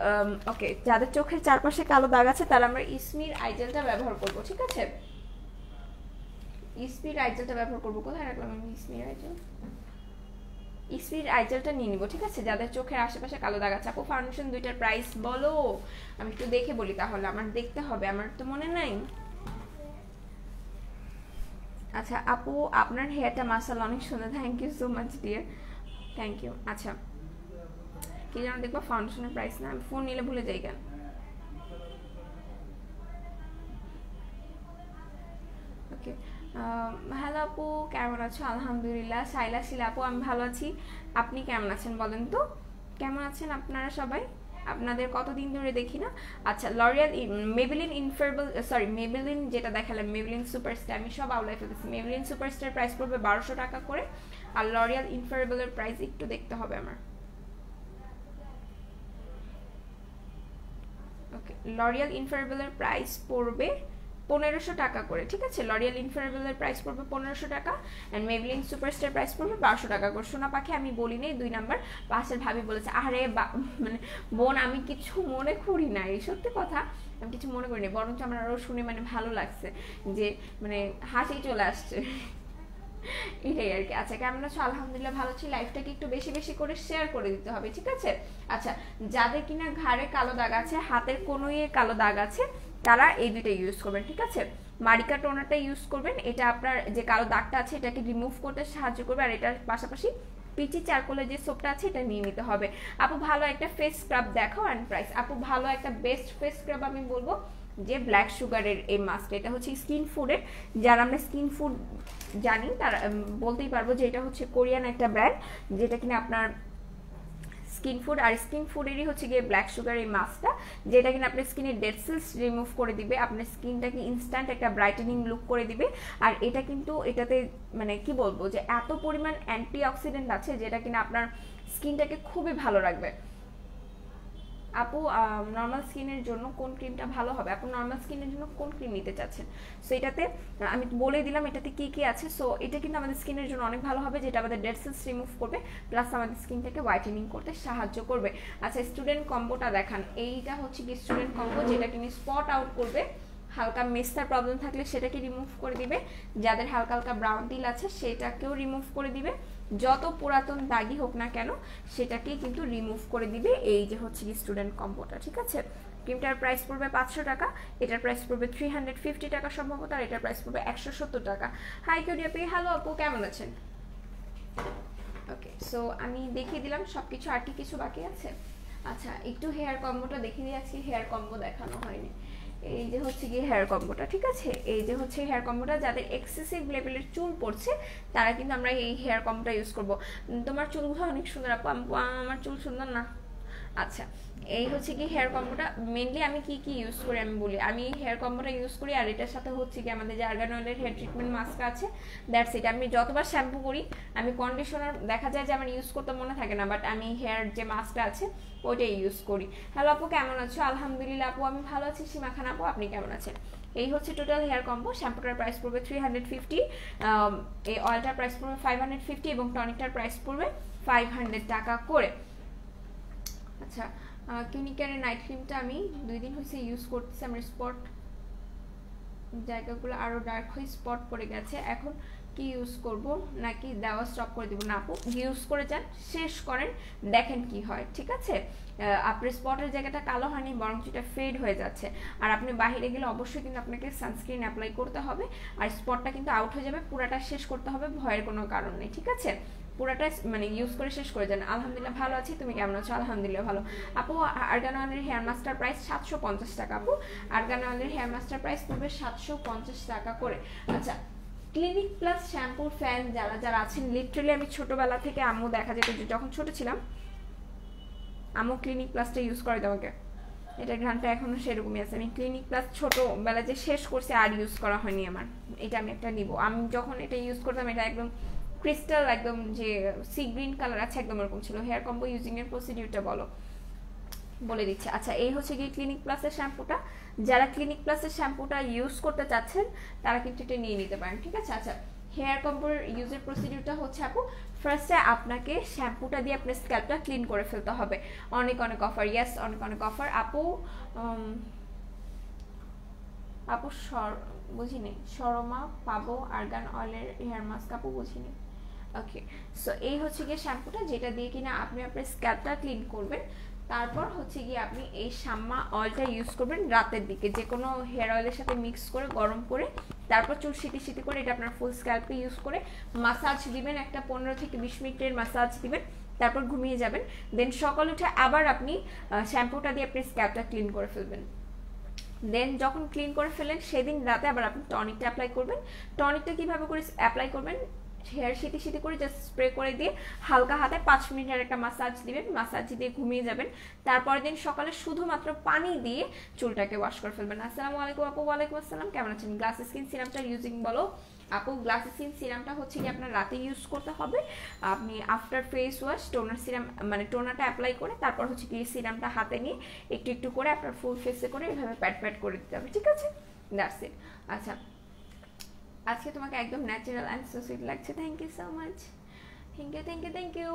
[SPEAKER 1] ওকে যাদের চোখের চারপাশে কালো দাগ আছে তারা আমরা ইসমির আইজেলটা ব্যবহার করব, ঠিক আছে। ইসমির আইজেলটা ব্যবহার করবো, কোথায় রাখলাম আমি ইসমির আইজেল, ইসমির আইজেলটা নিয়ে নিব, ঠিক আছে। যাদের চোখের আশেপাশে কালো দাগ আছে। আপু ফাউন্ডেশন দুইটার প্রাইস বলো, আমি একটু দেখে বলি, তাহলে আমার দেখতে হবে, আমার তো মনে নাই। আচ্ছা আপু আপনার হেয়ারটা মাশাআল্লাহ অনেক সুন্দর, thank you so much dear, thank you. আচ্ছা কি যেন দেখবো ফাউন্ডেশনের প্রাইস না, আমি ফোন নিলে ভুলে যাই কেন। ওকে হ্যালো আপু কেমন আছো? আলহামদুলিল্লাহ। সাইলা শিলা আপু আমি ভালো আছি, আপনি কেমন আছেন বলেন তো, কেমন আছেন আপনারা সবাই? আপনাদের কতদিন ধরে দেখি না। আচ্ছা লরিয়াল মেবেলিন ইনফেরেবল সরি মেবেলিন যেটা দেখালাম মেবেলিন সুপারস্টার, আমি সব আউলাই ফেলেছি। মেবেলিন সুপারস্টার প্রাইস পড়বে 1200 টাকা করে, আর লরিয়াল ইনফেরেবলের প্রাইস একটু দেখতে হবে আমার। ওকে লরিয়াল ইনফেরেবলের প্রাইস পড়বে 1500 টাকা করে, ঠিক আছে। লরিয়াল ইনফেরেবলের প্রাইস পড়বে 1500 টাকা এন্ড মেবেলিন সুপারস্টার প্রাইস পড়বে 1200 টাকা করে। সোনা পাখি আমি বলি নাই, 2 নাম্বার পাশের ভাবি বলেছে। আরে মানে বোন আমি কিছু মনে করি না, এই সত্যি কথা আমি কিছু মনে করি না, বরঞ্চ আমার আরো শুনে মানে ভালো লাগছে যে মানে হাসি চলে আসছে এটাই আর কি। আচ্ছা কেমন আছো? আলহামদুলিল্লাহ ভালো আছি। লাইফটাকে একটু বেশি বেশি করে শেয়ার করে দিতে হবে, ঠিক আছে। আচ্ছা যাদের কিনা ঘাড়ে কালো দাগ আছে, হাতের কোনোয়ে কালো দাগ আছে, তারা এই দুটো ইউজ করবেন, ঠিক আছে। মারিকা টোনারটা ইউজ করবেন, এটা আপনার যে কালো দাগটা আছে এটাকে রিমুভ করতে সাহায্য করবে, আর এটার পাশাপাশি পিচি চারকোলের যে সোপটা আছে এটা নিয়ে নিতে হবে। আপু ভালো একটা ফেস স্ক্রাব দেখাও অ্যান্ড প্রাইস। আপু ভালো একটা বেস্ট ফেস স্ক্রাব আমি বলবো যে ব্ল্যাক সুগারের এই মাস্কটা, এটা হচ্ছে স্কিন ফুডের, যারা আমরা স্কিন ফুড জানি তারা বলতেই পারবো যে এটা হচ্ছে কোরিয়ান একটা ব্র্যান্ড, যেটা কিনা আপনার স্কিন ফুড, আর স্কিন ফুডেরই হচ্ছে গিয়ে ব্ল্যাক সুগার এই মাস্কটা, যেটা কিনা আপনার স্কিনের ডেড সেলস রিমুভ করে দিবে, আপনার স্কিনটাকে ইনস্ট্যান্ট একটা ব্রাইটেনিং লুক করে দিবে। আর এটা কিন্তু এটাতে মানে কি বলবো যে এত পরিমাণ অ্যান্টি অক্সিডেন্ট আছে যেটা কিনা আপনার স্কিনটাকে খুবই ভালো রাখবে। আপু নর্মাল স্কিনের জন্য কোন ক্রিমটা ভালো হবে? আপু নর্মাল স্কিনের জন্য কোন ক্রিম নিতে চাচ্ছেন? সো এটাতে আমি বলে দিলাম এটাতে কি কি আছে। সো এটা কিন্তু আমাদের স্কিনের জন্য অনেক ভালো হবে, যেটা আমাদের ডেড সেলস রিমুভ করবে প্লাস আমাদের স্কিনটাকে হোয়াইটেনিং করতে সাহায্য করবে। আচ্ছা স্টুডেন্ট কম্বোটা দেখান। এইটা হচ্ছে কি স্টুডেন্ট কম্বো, যেটা কিনে স্পট আউট করবে, হালকা মেস্তার প্রবলেম থাকলে সেটাকে রিমুভ করে দিবে, যাদের হালকা হালকা ব্রাউন তিল আছে সেটাকেও রিমুভ করে দিবে, যত পুরাতন দাগই হোক না কেন সেটাকেই কিন্তু রিমুভ করে দিবে। এই যে হচ্ছে কি স্টুডেন্ট কম্বোটা, ঠিক আছে। ক্রিমটার প্রাইস পড়বে 500 টাকা, এটার প্রাইস পড়বে 350 টাকা সম্ভবত, আর এটার প্রাইস পড়বে 170 টাকা। হাই কিউডিয়াপি, হ্যালো আপু কেমন আছেন? ওকে সো আমি দেখিয়ে দিলাম সবকিছু, আর কি কিছু বাকি আছে? আচ্ছা একটু হেয়ার কম্বোটা দেখিয়ে দিয়ে, আজকে হেয়ার কম্বো দেখানো হয়নি। এই যে হচ্ছে গিয়ে হেয়ার কম্বোটা, ঠিক আছে। এই যে হচ্ছে হেয়ার কম্বোটা, যাদের এক্সেসিভ লেভেলের চুল পড়ছে তারা কিন্তু আমরা এই হেয়ার কম্বোটা ইউজ করব। তোমার চুলগুলো অনেক সুন্দর আপু, আমার চুল সুন্দর না। আচ্ছা এই হচ্ছে কি হেয়ার কম্বোটা। মেনলি আমি কি কি ইউজ করি আমি বলি। আমি হেয়ার কম্বোটা ইউজ করি, আর এটার সাথে হচ্ছে কি আমাদের যে আর্গান অয়েলের হেয়ার ট্রিটমেন্ট মাস্ক আছে, দ্যাটস ইট। আমি যতবার শ্যাম্পু করি, আমি কন্ডিশনার দেখা যায় যে আমার ইউজ করতে মনে থাকে না, বাট আমি হেয়ার যে মাস্কটা আছে ওইটাই ইউজ করি। হ্যালো আপু কেমন আছো? আলহামদুলিল্লাহ আপু আমি ভালো আছি। সীমা খান আপু আপনি কেমন আছেন? এই হচ্ছে টোটাল হেয়ার কম্বো। শ্যাম্পুটার প্রাইস পড়বে 350, এই অয়েলটার প্রাইস পড়বে 550 এবং টনিকটার প্রাইস পড়বে 500 টাকা করে। আচ্ছা ক্লিনিকের নাইট ক্রিমটা আমি 2 দিন হয়েছে ইউজ করতেছি, আমার স্পট জায়গাগুলো আরো ডার্ক হয়ে স্পট পড়ে গেছে। এখন কি ইউজ করব নাকি দেওয়া স্টপ করে দিব? না আপু ইউজ করে যান, শেষ করেন, দেখেন কি হয়, ঠিক আছে। আপনার স্পটের জায়গাটা কালো হয়নি, বরং এটা ফেড হয়ে যাচ্ছে, আর আপনি বাইরে গেলে অবশ্যই কিন্তু আপনাকে সানস্ক্রিন অ্যাপ্লাই করতে হবে, আর স্পটটা কিন্তু আউট হয়ে যাবে, পুরাটা শেষ করতে হবে, ভয়ের কোনো কারণ নেই, ঠিক আছে। পুরাটা মানে ইউজ করে শেষ করে যান। আলহামদুলিল্লাহ ভালো আছি, তুমি কেমন আছো? আলহামদুলিল্লাহ ভালো। আপু আর্গান অয়েলের হেয়ার মাস্টার প্রাইস 750 টাকা। আপু আর্গান অয়েলের হেয়ার মাস্টার প্রাইস পড়বে 750 টাকা করে। আচ্ছা ক্লিনিক প্লাস শ্যাম্পুর ফ্যান যারা যারা আছেন, লিটারালি আমি ছোটবেলা থেকে আম্মু দেখা যেত যে যখন ছোট ছিলাম আমু ক্লিনিক প্লাসটা ইউজ করে তোমাকে, এটা ঘ্রাণটা এখনো সেরকমই আছে। আমি ক্লিনিক প্লাস ছোটবেলা যে শেষ করছি আর ইউজ করা হয়নি আমার, এটা আমি একটা নিব। আমি যখন এটা ইউজ করতাম এটা একদম ক্রিস্টাল, একদম যে সি গ্রিন কালার আছে একদম এরকম ছিল। হেয়ার কম্বো ইউজিং এর প্রসিডিউরটা বলে দিচ্ছে। আচ্ছা, এই হচ্ছে গিয়ে ক্লিনিক প্লাসের শ্যাম্পুটা। যারা ক্লিনিক প্লাসের শ্যাম্পুটা ইউজ করতে চাচ্ছেন তারা কিন্তু এটা নিয়ে নিতে পারেন, ঠিক আছে। আচ্ছা, হেয়ার কম্বোর ইউজের প্রসিডিউরটা হচ্ছে আপু, ফার্স্টে আপনাকে শ্যাম্পুটা দিয়ে আপনার স্ক্যাল্পটা ক্লিন করে ফেলতে হবে। অনেক অনেক অফার, ইয়েস অনেক অনেক অফার আপু। আপু বুঝিনি, শর্মা পাবো আর্গান অয়েলের হেয়ার মাস্ক আপু বুঝিনি। ওকে, সো এই হচ্ছে গিয়ে শ্যাম্পুটা, যেটা দিয়ে কিনা আপনি আপনার স্ক্যাল্পটা ক্লিন করবেন। তারপর হচ্ছে গিয়ে আপনি এই শাম্মা অয়েলটা ইউজ করবেন রাতের দিকে, যে কোনো হেয়ার অয়েলের সাথে মিক্স করে গরম করে, তারপর চুল সিটি করে এটা আপনার ফুল স্ক্যাল্পে ইউজ করে মাসাজ দিবেন, একটা 15 থেকে 20 মিনিটের মাসাজ দিবেন, তারপর ঘুমিয়ে যাবেন। দেন সকাল উঠে আবার আপনি শ্যাম্পুটা দিয়ে আপনি স্ক্যাল্পটা ক্লিন করে ফেলবেন। দেন যখন ক্লিন করে ফেলেন সেদিন রাতে আবার আপনি টনিকটা অ্যাপ্লাই করবেন। টনিকটা কিভাবে করে অ্যাপ্লাই করবেন, হেয়ার সিটি করে জাস্ট স্প্রে করে দিয়ে হালকা হাতে 5 মিনিটের একটা মাসাজ দিবেন, মাসাজ দিয়ে ঘুমিয়ে যাবেন। তারপরের দিন সকালে শুধুমাত্র পানি দিয়ে চুলটাকে ওয়াশ করে ফেলবেন। আসসালামু আলাইকুম আপু। ওয়ালাইকুম আসসালাম, কেমন আছেন? গ্লাস স্কিন সিরামটা ইউজিং বলো আপু। গ্লাস স্কিন সিরামটা হচ্ছে কি আপনার রাতে ইউজ করতে হবে। আপনি after face wash toner serum মানে টোনারটা অ্যাপ্লাই করে তারপর হচ্ছে কি সিরামটা হাতে নিয়ে একটু একটু করে আপনার ফুল ফেসে করে এভাবে প্যাট করে দিতে হবে, ঠিক আছে? That's it. আচ্ছা, আজকে তোমাকে একদম ন্যাচারাল অ্যান্ড সো সুইট লাগছে। Thank you so much, thank you.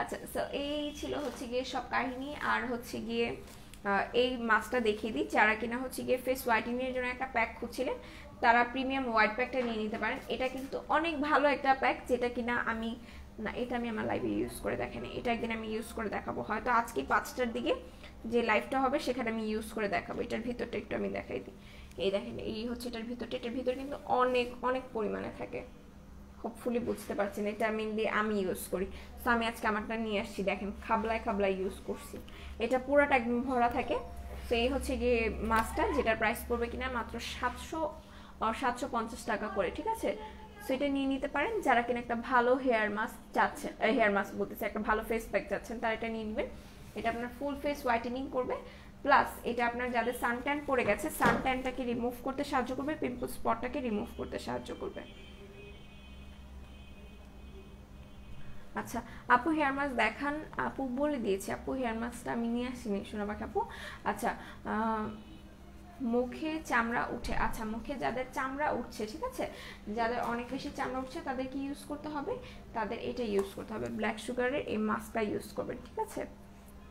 [SPEAKER 1] আচ্ছা, সো এই ছিল হচ্ছে গিয়ে সব কাহিনী। আর হচ্ছে গিয়ে এই মাস্কটা দেখিয়ে দিই, যারা কিনা হচ্ছে গিয়ে ফেস হোয়াইটেনিং এর জন্য একটা প্যাক খুঁজছিলেন তারা প্রিমিয়াম হোয়াইট প্যাকটা নিয়ে নিতে পারেন। এটা কিন্তু অনেক ভালো একটা প্যাক, যেটা কিনা এটা আমি আমার লাইভে ইউজ করে দেখাইনি, এটা একদিন আমি ইউজ করে দেখাবো, হয়তো আজকে 5টার দিকে যে লাইভটা হবে সেখানে আমি ইউজ করে দেখাবো। এটার ভিতরটা একটু আমি দেখাই দিই। এই দেখেন, এই হচ্ছে এটার ভিতরটা। এটার ভিতরে কিন্তু অনেক অনেক পরিমাণে থাকে, হোপফুলি বুঝতে পারছেন। এটা আমি ইউজ করি, তো আমি আজকে আমারটা নিয়ে আসছি। দেখেন, খাবলায় ইউজ করছি। এটা পুরোটা একদম ভরা থাকে। তো এই হচ্ছে গিয়ে মাছটা, যেটার প্রাইস পড়বে কিনা মাত্র 750 টাকা করে, ঠিক আছে? সো এটা নিয়ে নিতে পারেন যারা কিনা একটা ভালো হেয়ার মাস্ক চাচ্ছেন, হেয়ার মাস্ক বলতেছে একটা ভালো ফেস প্যাক চাচ্ছেন, তারা এটা নিয়ে নেবেন। এটা আপনার ফুল ফেস হোয়াইটেনিং করবে, প্লাস এটা আপনার যাদের সানট্যান পড়ে গেছে সানট্যানটাকে রিমুভ করতে সাহায্য করবে, পিম্পল স্পটটাকে রিমুভ করতে সাহায্য করবে। আচ্ছা আপু, হেয়ার মাস্ক দেখান। আপু বলে দিয়েছি, আপু হেয়ার মাস্কটা আমি নিয়ে আসিনি সোনাবাক আপু। আচ্ছা, মুখে চামড়া উঠে, আচ্ছা মুখে যাদের চামড়া উঠছে, ঠিক আছে, যাদের অনেক বেশি চামড়া উঠছে তাদের কি ইউজ করতে হবে, তাদের এটা ইউজ করতে হবে, ব্ল্যাক সুগারের এই মাস্কটা ইউজ করবেন, ঠিক আছে?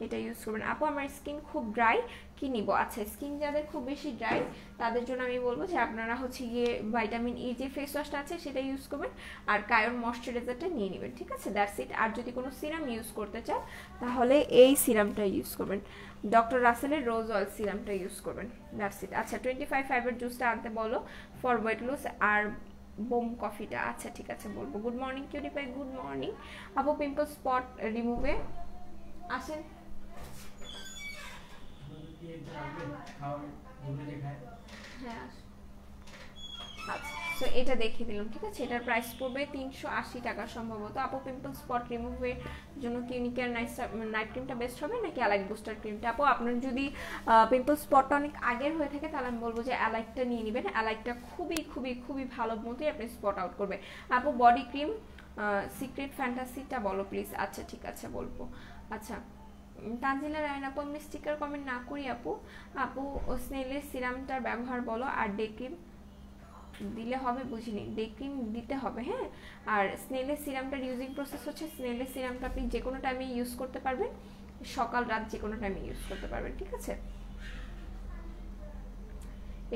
[SPEAKER 1] এটা ইউজ করবেন। আপু আমার স্কিন খুব ড্রাই, কি নিব? আচ্ছা, স্কিন যাদের খুব বেশি ড্রাই তাদের জন্য আমি বলবো যে আপনারা হচ্ছে গিয়ে ভিটামিন ই যে ফেস ওয়াশটা আছে সেটা ইউজ করবেন, আর কায়োর ময়শ্চারাইজারটা নিয়ে নেবেন, ঠিক আছে? দ্যাটস ইট। আর যদি কোনো সিরাম ইউজ করতে চান তাহলে এই সিরামটা ইউজ করবেন, ডক্টর রাসেলের রোজ অয়েল সিরামটা ইউজ করবেন, দ্যাটস ইট। আচ্ছা, 25 ফাইবার জুসটা আনতে বলো ফর ওয়েট লস, আর বোম কফিটা। আচ্ছা ঠিক আছে, বলবো। Good morning Curify, good morning আপু। পিম্পল স্পট রিমুভে আসেন। হ্যাঁ, আচ্ছা, সো এটা দেখিয়ে দিলাম, ঠিক আছে? এটার প্রাইস পড়বে 380 টাকা সম্ভবত। আপু পিম্পল স্পট রিমুভের জন্য ক্লিনিকের নাইট ক্রিমটা বেস্ট হবে নাকি অ্যালাইট বুস্টার ক্রিমটা? আপু আপনার যদি পিম্পল স্পটটা অনেক আগের হয়ে থাকে তাহলে আমি বলবো যে অ্যালাইটটা নিয়ে নেবেন। অ্যালাইটটা খুবই ভালো মতোই আপনি স্পট আউট করবে। আপু বডি ক্রিম সিক্রেট ফ্যান্টাসিটা বলো প্লিজ। আচ্ছা ঠিক আছে, বলবো। আচ্ছা, তানজিলা রায়না আপু, আমি স্টিকার কমেন্ট না করি আপু। আপু স্নেলের সিরামটার ব্যবহার বলো, আর ডে ক্রিম দিলে হবে, বুঝিনি। ডে ক্রিম দিতে হবে, হ্যাঁ। আর স্নেলের সিরামটার ইউজিং প্রসেস হচ্ছে, স্নেলের সিরামটা আপনি যে কোনো টাইমে ইউজ করতে পারবেন, সকাল রাত যে কোনো টাইমে ইউজ করতে পারবেন, ঠিক আছে?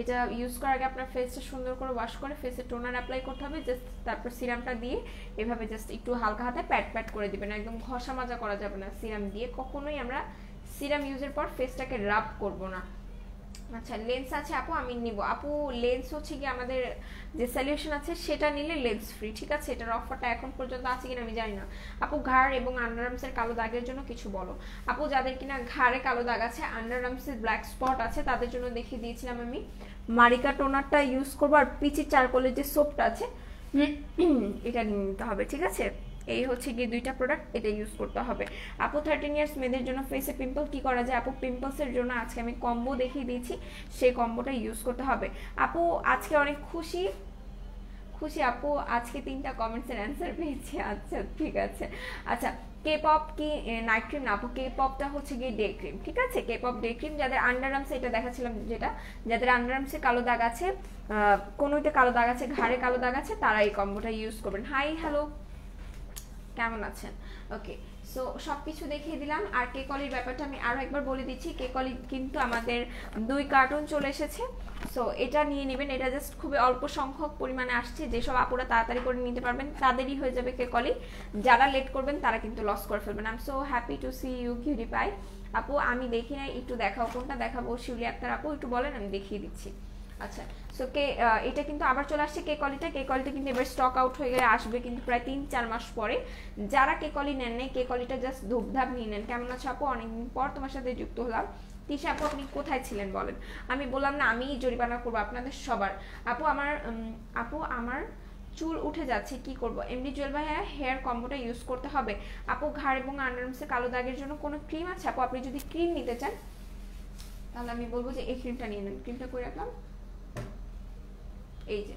[SPEAKER 1] এটা ইউজ করার আগে আপনার ফেসটা সুন্দর করে ওয়াশ করে ফেসে টোনার অ্যাপ্লাই করতে হবে, জাস্ট তারপর সিরামটা দিয়ে এভাবে জাস্ট একটু হালকা হাতে প্যাট করে দিবেন, একদম ঘষা মাজা করা যাবে না সিরাম দিয়ে। কখনোই আমরা সিরাম ইউজের পর ফেসটাকে রাব করব না। আচ্ছা, লেন্স আছে আপু, আমি নিব। আপু লেন্স হচ্ছে কি আমাদের যে সলিউশন আছে সেটা নিলে লেন্স ফ্রি, ঠিক আছে? এটার অফারটা এখন পর্যন্ত আছে কিনা আমি জানি না। আপু ঘাড় এবং আন্ডারআর্মসের কালো দাগের জন্য কিছু বলো। আপু যাদের কিনা ঘাড়ে কালো দাগ আছে, আন্ডারআর্মসে ব্ল্যাক স্পট আছে, তাদের জন্য দেখিয়ে দিয়েছিলাম আমি মারিকা টোনারটা ইউজ করবো, আর পিচি চারকোলের যে সোপটা আছে এটা নিয়ে নিতে হবে, ঠিক আছে? এই হচ্ছে গিয়ে দুইটা প্রোডাক্ট, এটা ইউজ করতে হবে। আপু 13 ইয়ার্স মেয়েদের জন্য ফেসে পিম্পল কি করা যায়? আপু পিম্পলসের জন্য আজকে আমি কম্বো দেখিয়ে দিয়েছি, সেই কম্বোটা ইউজ করতে হবে। আপু আজকে অনেক খুশি আপু, আজকে 3টা কমেন্টসের অ্যান্সার পেয়েছি। আচ্ছা ঠিক আছে। আচ্ছা কে পপ কি নাইট ক্রিম না আপু? কে পপটা হচ্ছে গিয়ে ডে ক্রিম, ঠিক আছে। কে পপ ডে ক্রিম, যাদের আন্ডার আর্মসে, এটা দেখাচ্ছিলাম যেটা, যাদের আন্ডার আর্মসে কালো দাগ আছে, কোনোতে কালো দাগ আছে, ঘাড়ে কালো দাগ আছে, তারা এই কম্বোটা ইউজ করবেন। হাই হ্যালো, কেমন আছেন? ওকে, সো সব কিছু দেখিয়ে দিলাম। আর কেক অলির ব্যাপারটা আমি আরও একবার বলে দিচ্ছি, কেক অলি কিন্তু আমাদের 2 কার্টুন চলে এসেছে। সো এটা নিয়ে নেবেন, এটা জাস্ট খুবই অল্প সংখ্যক পরিমাণে আসছে, যেসব আপুরা তাড়াতাড়ি করে নিতে পারবেন তাদেরই হয়ে যাবে কেক অলি, যারা লেট করবেন তারা কিন্তু লস করে ফেলবেন। I am so happy to see you কিউরি পাই। আপু আমি দেখি না, একটু দেখাও, কোনটা দেখাবো? শিউলি আক্তার আপু একটু বলেন, আমি দেখিয়ে দিচ্ছি। আচ্ছা সো এটা কিন্তু আবার চলে আসছে কেক অলিটা কিন্তু এবার স্টক আউট হয়ে গেলে আসবে কিন্তু প্রায় 3-4 মাস পরে। যারা কেক অলি নেন নাই, কেক অলিটা জাস্ট ধূপধাপ নিয়ে নেন। কেমন আছো আপু? অনেকদিন পর তোমার সাথে যুক্ত হলাম। তিশা আপু আপনি কোথায় ছিলেন বলেন? আমি বললাম না আমি জরিমানা করবো আপনাদের সবার। আপু আমার চুল উঠে যাচ্ছে, কি করব? এমডি জুয়েল ভাই হেয়ার কম্বোটা ইউজ করতে হবে। আপু ঘাড় এবং আন্ডারআর্মসে কালো দাগের জন্য কোনো ক্রিম আছে? আপু আপনি যদি ক্রিম নিতে চান তাহলে আমি বলবো যে এই ক্রিমটা নিয়ে নেন। ক্রিমটা করে রাখলাম, এই যে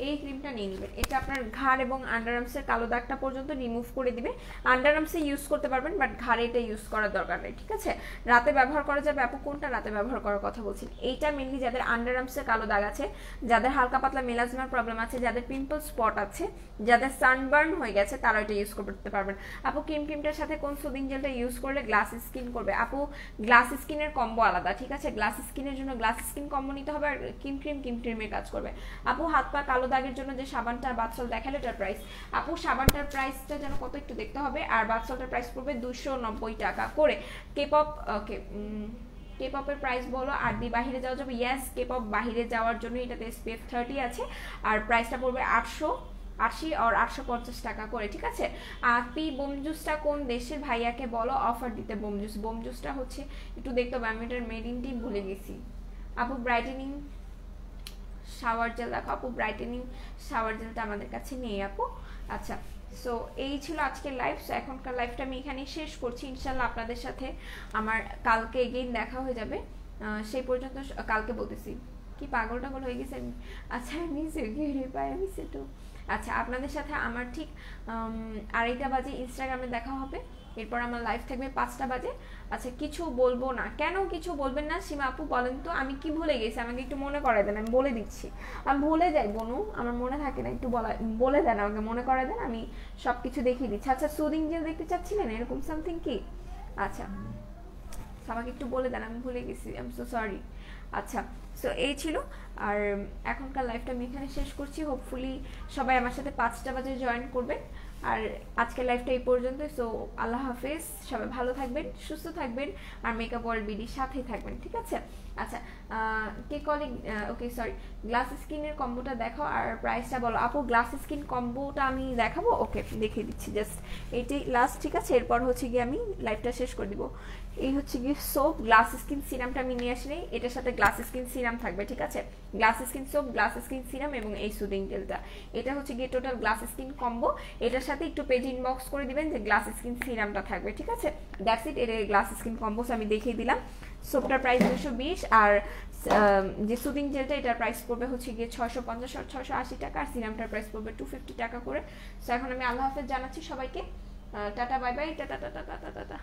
[SPEAKER 1] এই ক্রিমটা নিয়ে নেবেন। এটা আপনার ঘাড় এবং আন্ডারআর্মসের কালো দাগটা পর্যন্ত রিমুভ করে দিবে। আন্ডারআর্মসে ইউজ করতে পারবেন, বাট ঘাড়ে এটা ইউজ করার দরকার নেই, ঠিক আছে। রাতে ব্যবহার করা যাবে। আপু কোনটা রাতে ব্যবহার করার কথা বলছেন? এইটা মেনলি যাদের আন্ডারআর্মসে কালো দাগ আছে, যাদের হালকা পাতলা মেলাজমার প্রবলেম আছে, যাদের পিম্পল স্পট আছে, যাদের সানবার্ন হয়ে গেছে, তারা এটা ইউজ করতে পারবেন। আপু ক্রিমটার সাথে কোন সুদিং জেলটা ইউজ করলে গ্লাস স্কিন করবে? আপু গ্লাস স্কিনের কম্বো আলাদা, ঠিক আছে। গ্লাস স্কিনের জন্য গ্লাস স্কিন কম্বো নিতে হবে, আর ক্রিমের কাজ করবে। আপু হাত পা কালো দাগের জন্য যে সাবানটা বাথসল দেখালে এটার প্রাইস? আপু সাবানটার প্রাইসটা যেন কত একটু দেখতে হবে, আর বাথসলটার প্রাইস পড়বে 290 টাকা করে। কেপপ ওকে, কেপপের প্রাইস বলো। আর দি বাহিরে যাওয়া যাবে? ইয়েস, কেপপ বাহিরে যাওয়ার জন্য এটাতে SPF 30 আছে, আর প্রাইসটা পড়বে 880 আর 850 টাকা করে, ঠিক আছে। আপি বোম জুসটা কোন দেশের? ভাইয়াকে বলো অফার দিতে। বোম জুসটা হচ্ছে একটু দেখতে হবে, আমি এটার মেড ইন টি ভুলে গেছি। আপু ব্রাইটেনিং শাওয়ার জেল দেখো। আপু ব্রাইটেনিং শাওয়ার জেলটা আমাদের কাছে নেই আপু। আচ্ছা সো এই ছিল আজকের লাইভ। সো এখনকার লাইভটা আমি এখানেই শেষ করছি। ইনশাল্লাহ আপনাদের সাথে আমার কালকে এগেইন দেখা হয়ে যাবে। সেই পর্যন্ত কালকে বলতেছি কি পাগল টাগল হয়ে গেছে আমি। আচ্ছা আমি সেটু। আচ্ছা আপনাদের সাথে আমার ঠিক 2:30 বাজে ইনস্টাগ্রামে দেখা হবে। এরপর আমার লাইভ থাকবে 5টা বাজে। আচ্ছা কিছু বলবো না কেন? কিছু বলবেন না সীমা আপু? বলেন তো, আমি কি ভুলে গেছি? আমাকে একটু মনে করাই দেন, আমি বলে দিচ্ছি। আমি ভুলে যাই বনু, আমার মনে থাকে না, একটু বলে দেন আমাকে, মনে করাই দেন, আমি সব কিছু দেখিয়ে দিচ্ছি। আচ্ছা সুদিং জেল দেখতে চাচ্ছিলেন এরকম সামথিং কি? আচ্ছা আমাকে একটু বলে দেন, আমি ভুলে গেছি, আই এম সো সরি। আচ্ছা সো এই ছিল। আর এখনকার লাইভটা আমি এখানে শেষ করছি। হোপফুলি সবাই আমার সাথে 5টা বাজে জয়েন করবেন। আর আজকের লাইভটা এই পর্যন্ত। সো আল্লাহ হাফেজ, সবাই ভালো থাকবেন, সুস্থ থাকবেন, আর মেকআপ ওয়ার্ল্ড বিডির সাথেই থাকবেন, ঠিক আছে। আচ্ছা কে কলিং ওকে সরি, গ্লাস স্কিনের কম্বোটা দেখো আর প্রাইসটা বলো। আপু গ্লাস স্কিন কম্বোটা আমি দেখাবো, ওকে দেখিয়ে দিচ্ছি, জাস্ট এইটাই লাস্ট, ঠিক আছে। এরপর হচ্ছে গিয়ে আমি লাইভটা শেষ করে দিব। এই হচ্ছে গিয়ে সোপ, গ্লাস স্কিন সিরামটা আমি নিয়ে আসিনি, এটার সাথে গ্লাস স্কিন সিরাম থাকবে, ঠিক আছে। Glass skin soap, glass skin serum এবং এই সুদিং জেলটা, এটা হচ্ছে গিয়ে টোটাল গ্লাস স্কিন কম্বো। এটার সাথে একটু পেজ ইনবক্স করে দিবেন যে গ্লাস স্কিন সিরামটা থাকবে, ঠিক আছে। দ্যাটস ইট, এটা গ্লাস স্কিন কম্বো আমি দেখিয়ে দিলাম। সোপটার প্রাইস 220, আর যে সুদিং জেলটা এটার প্রাইস পড়বে হচ্ছে গিয়ে 650 আর 680 টাকা, আর সিরামটার প্রাইস পড়বে 250 টাকা করে। সো এখন আমি আল্লাহ হাফেজ জানাচ্ছি সবাইকে, tata bye bye, tata tata tata tata.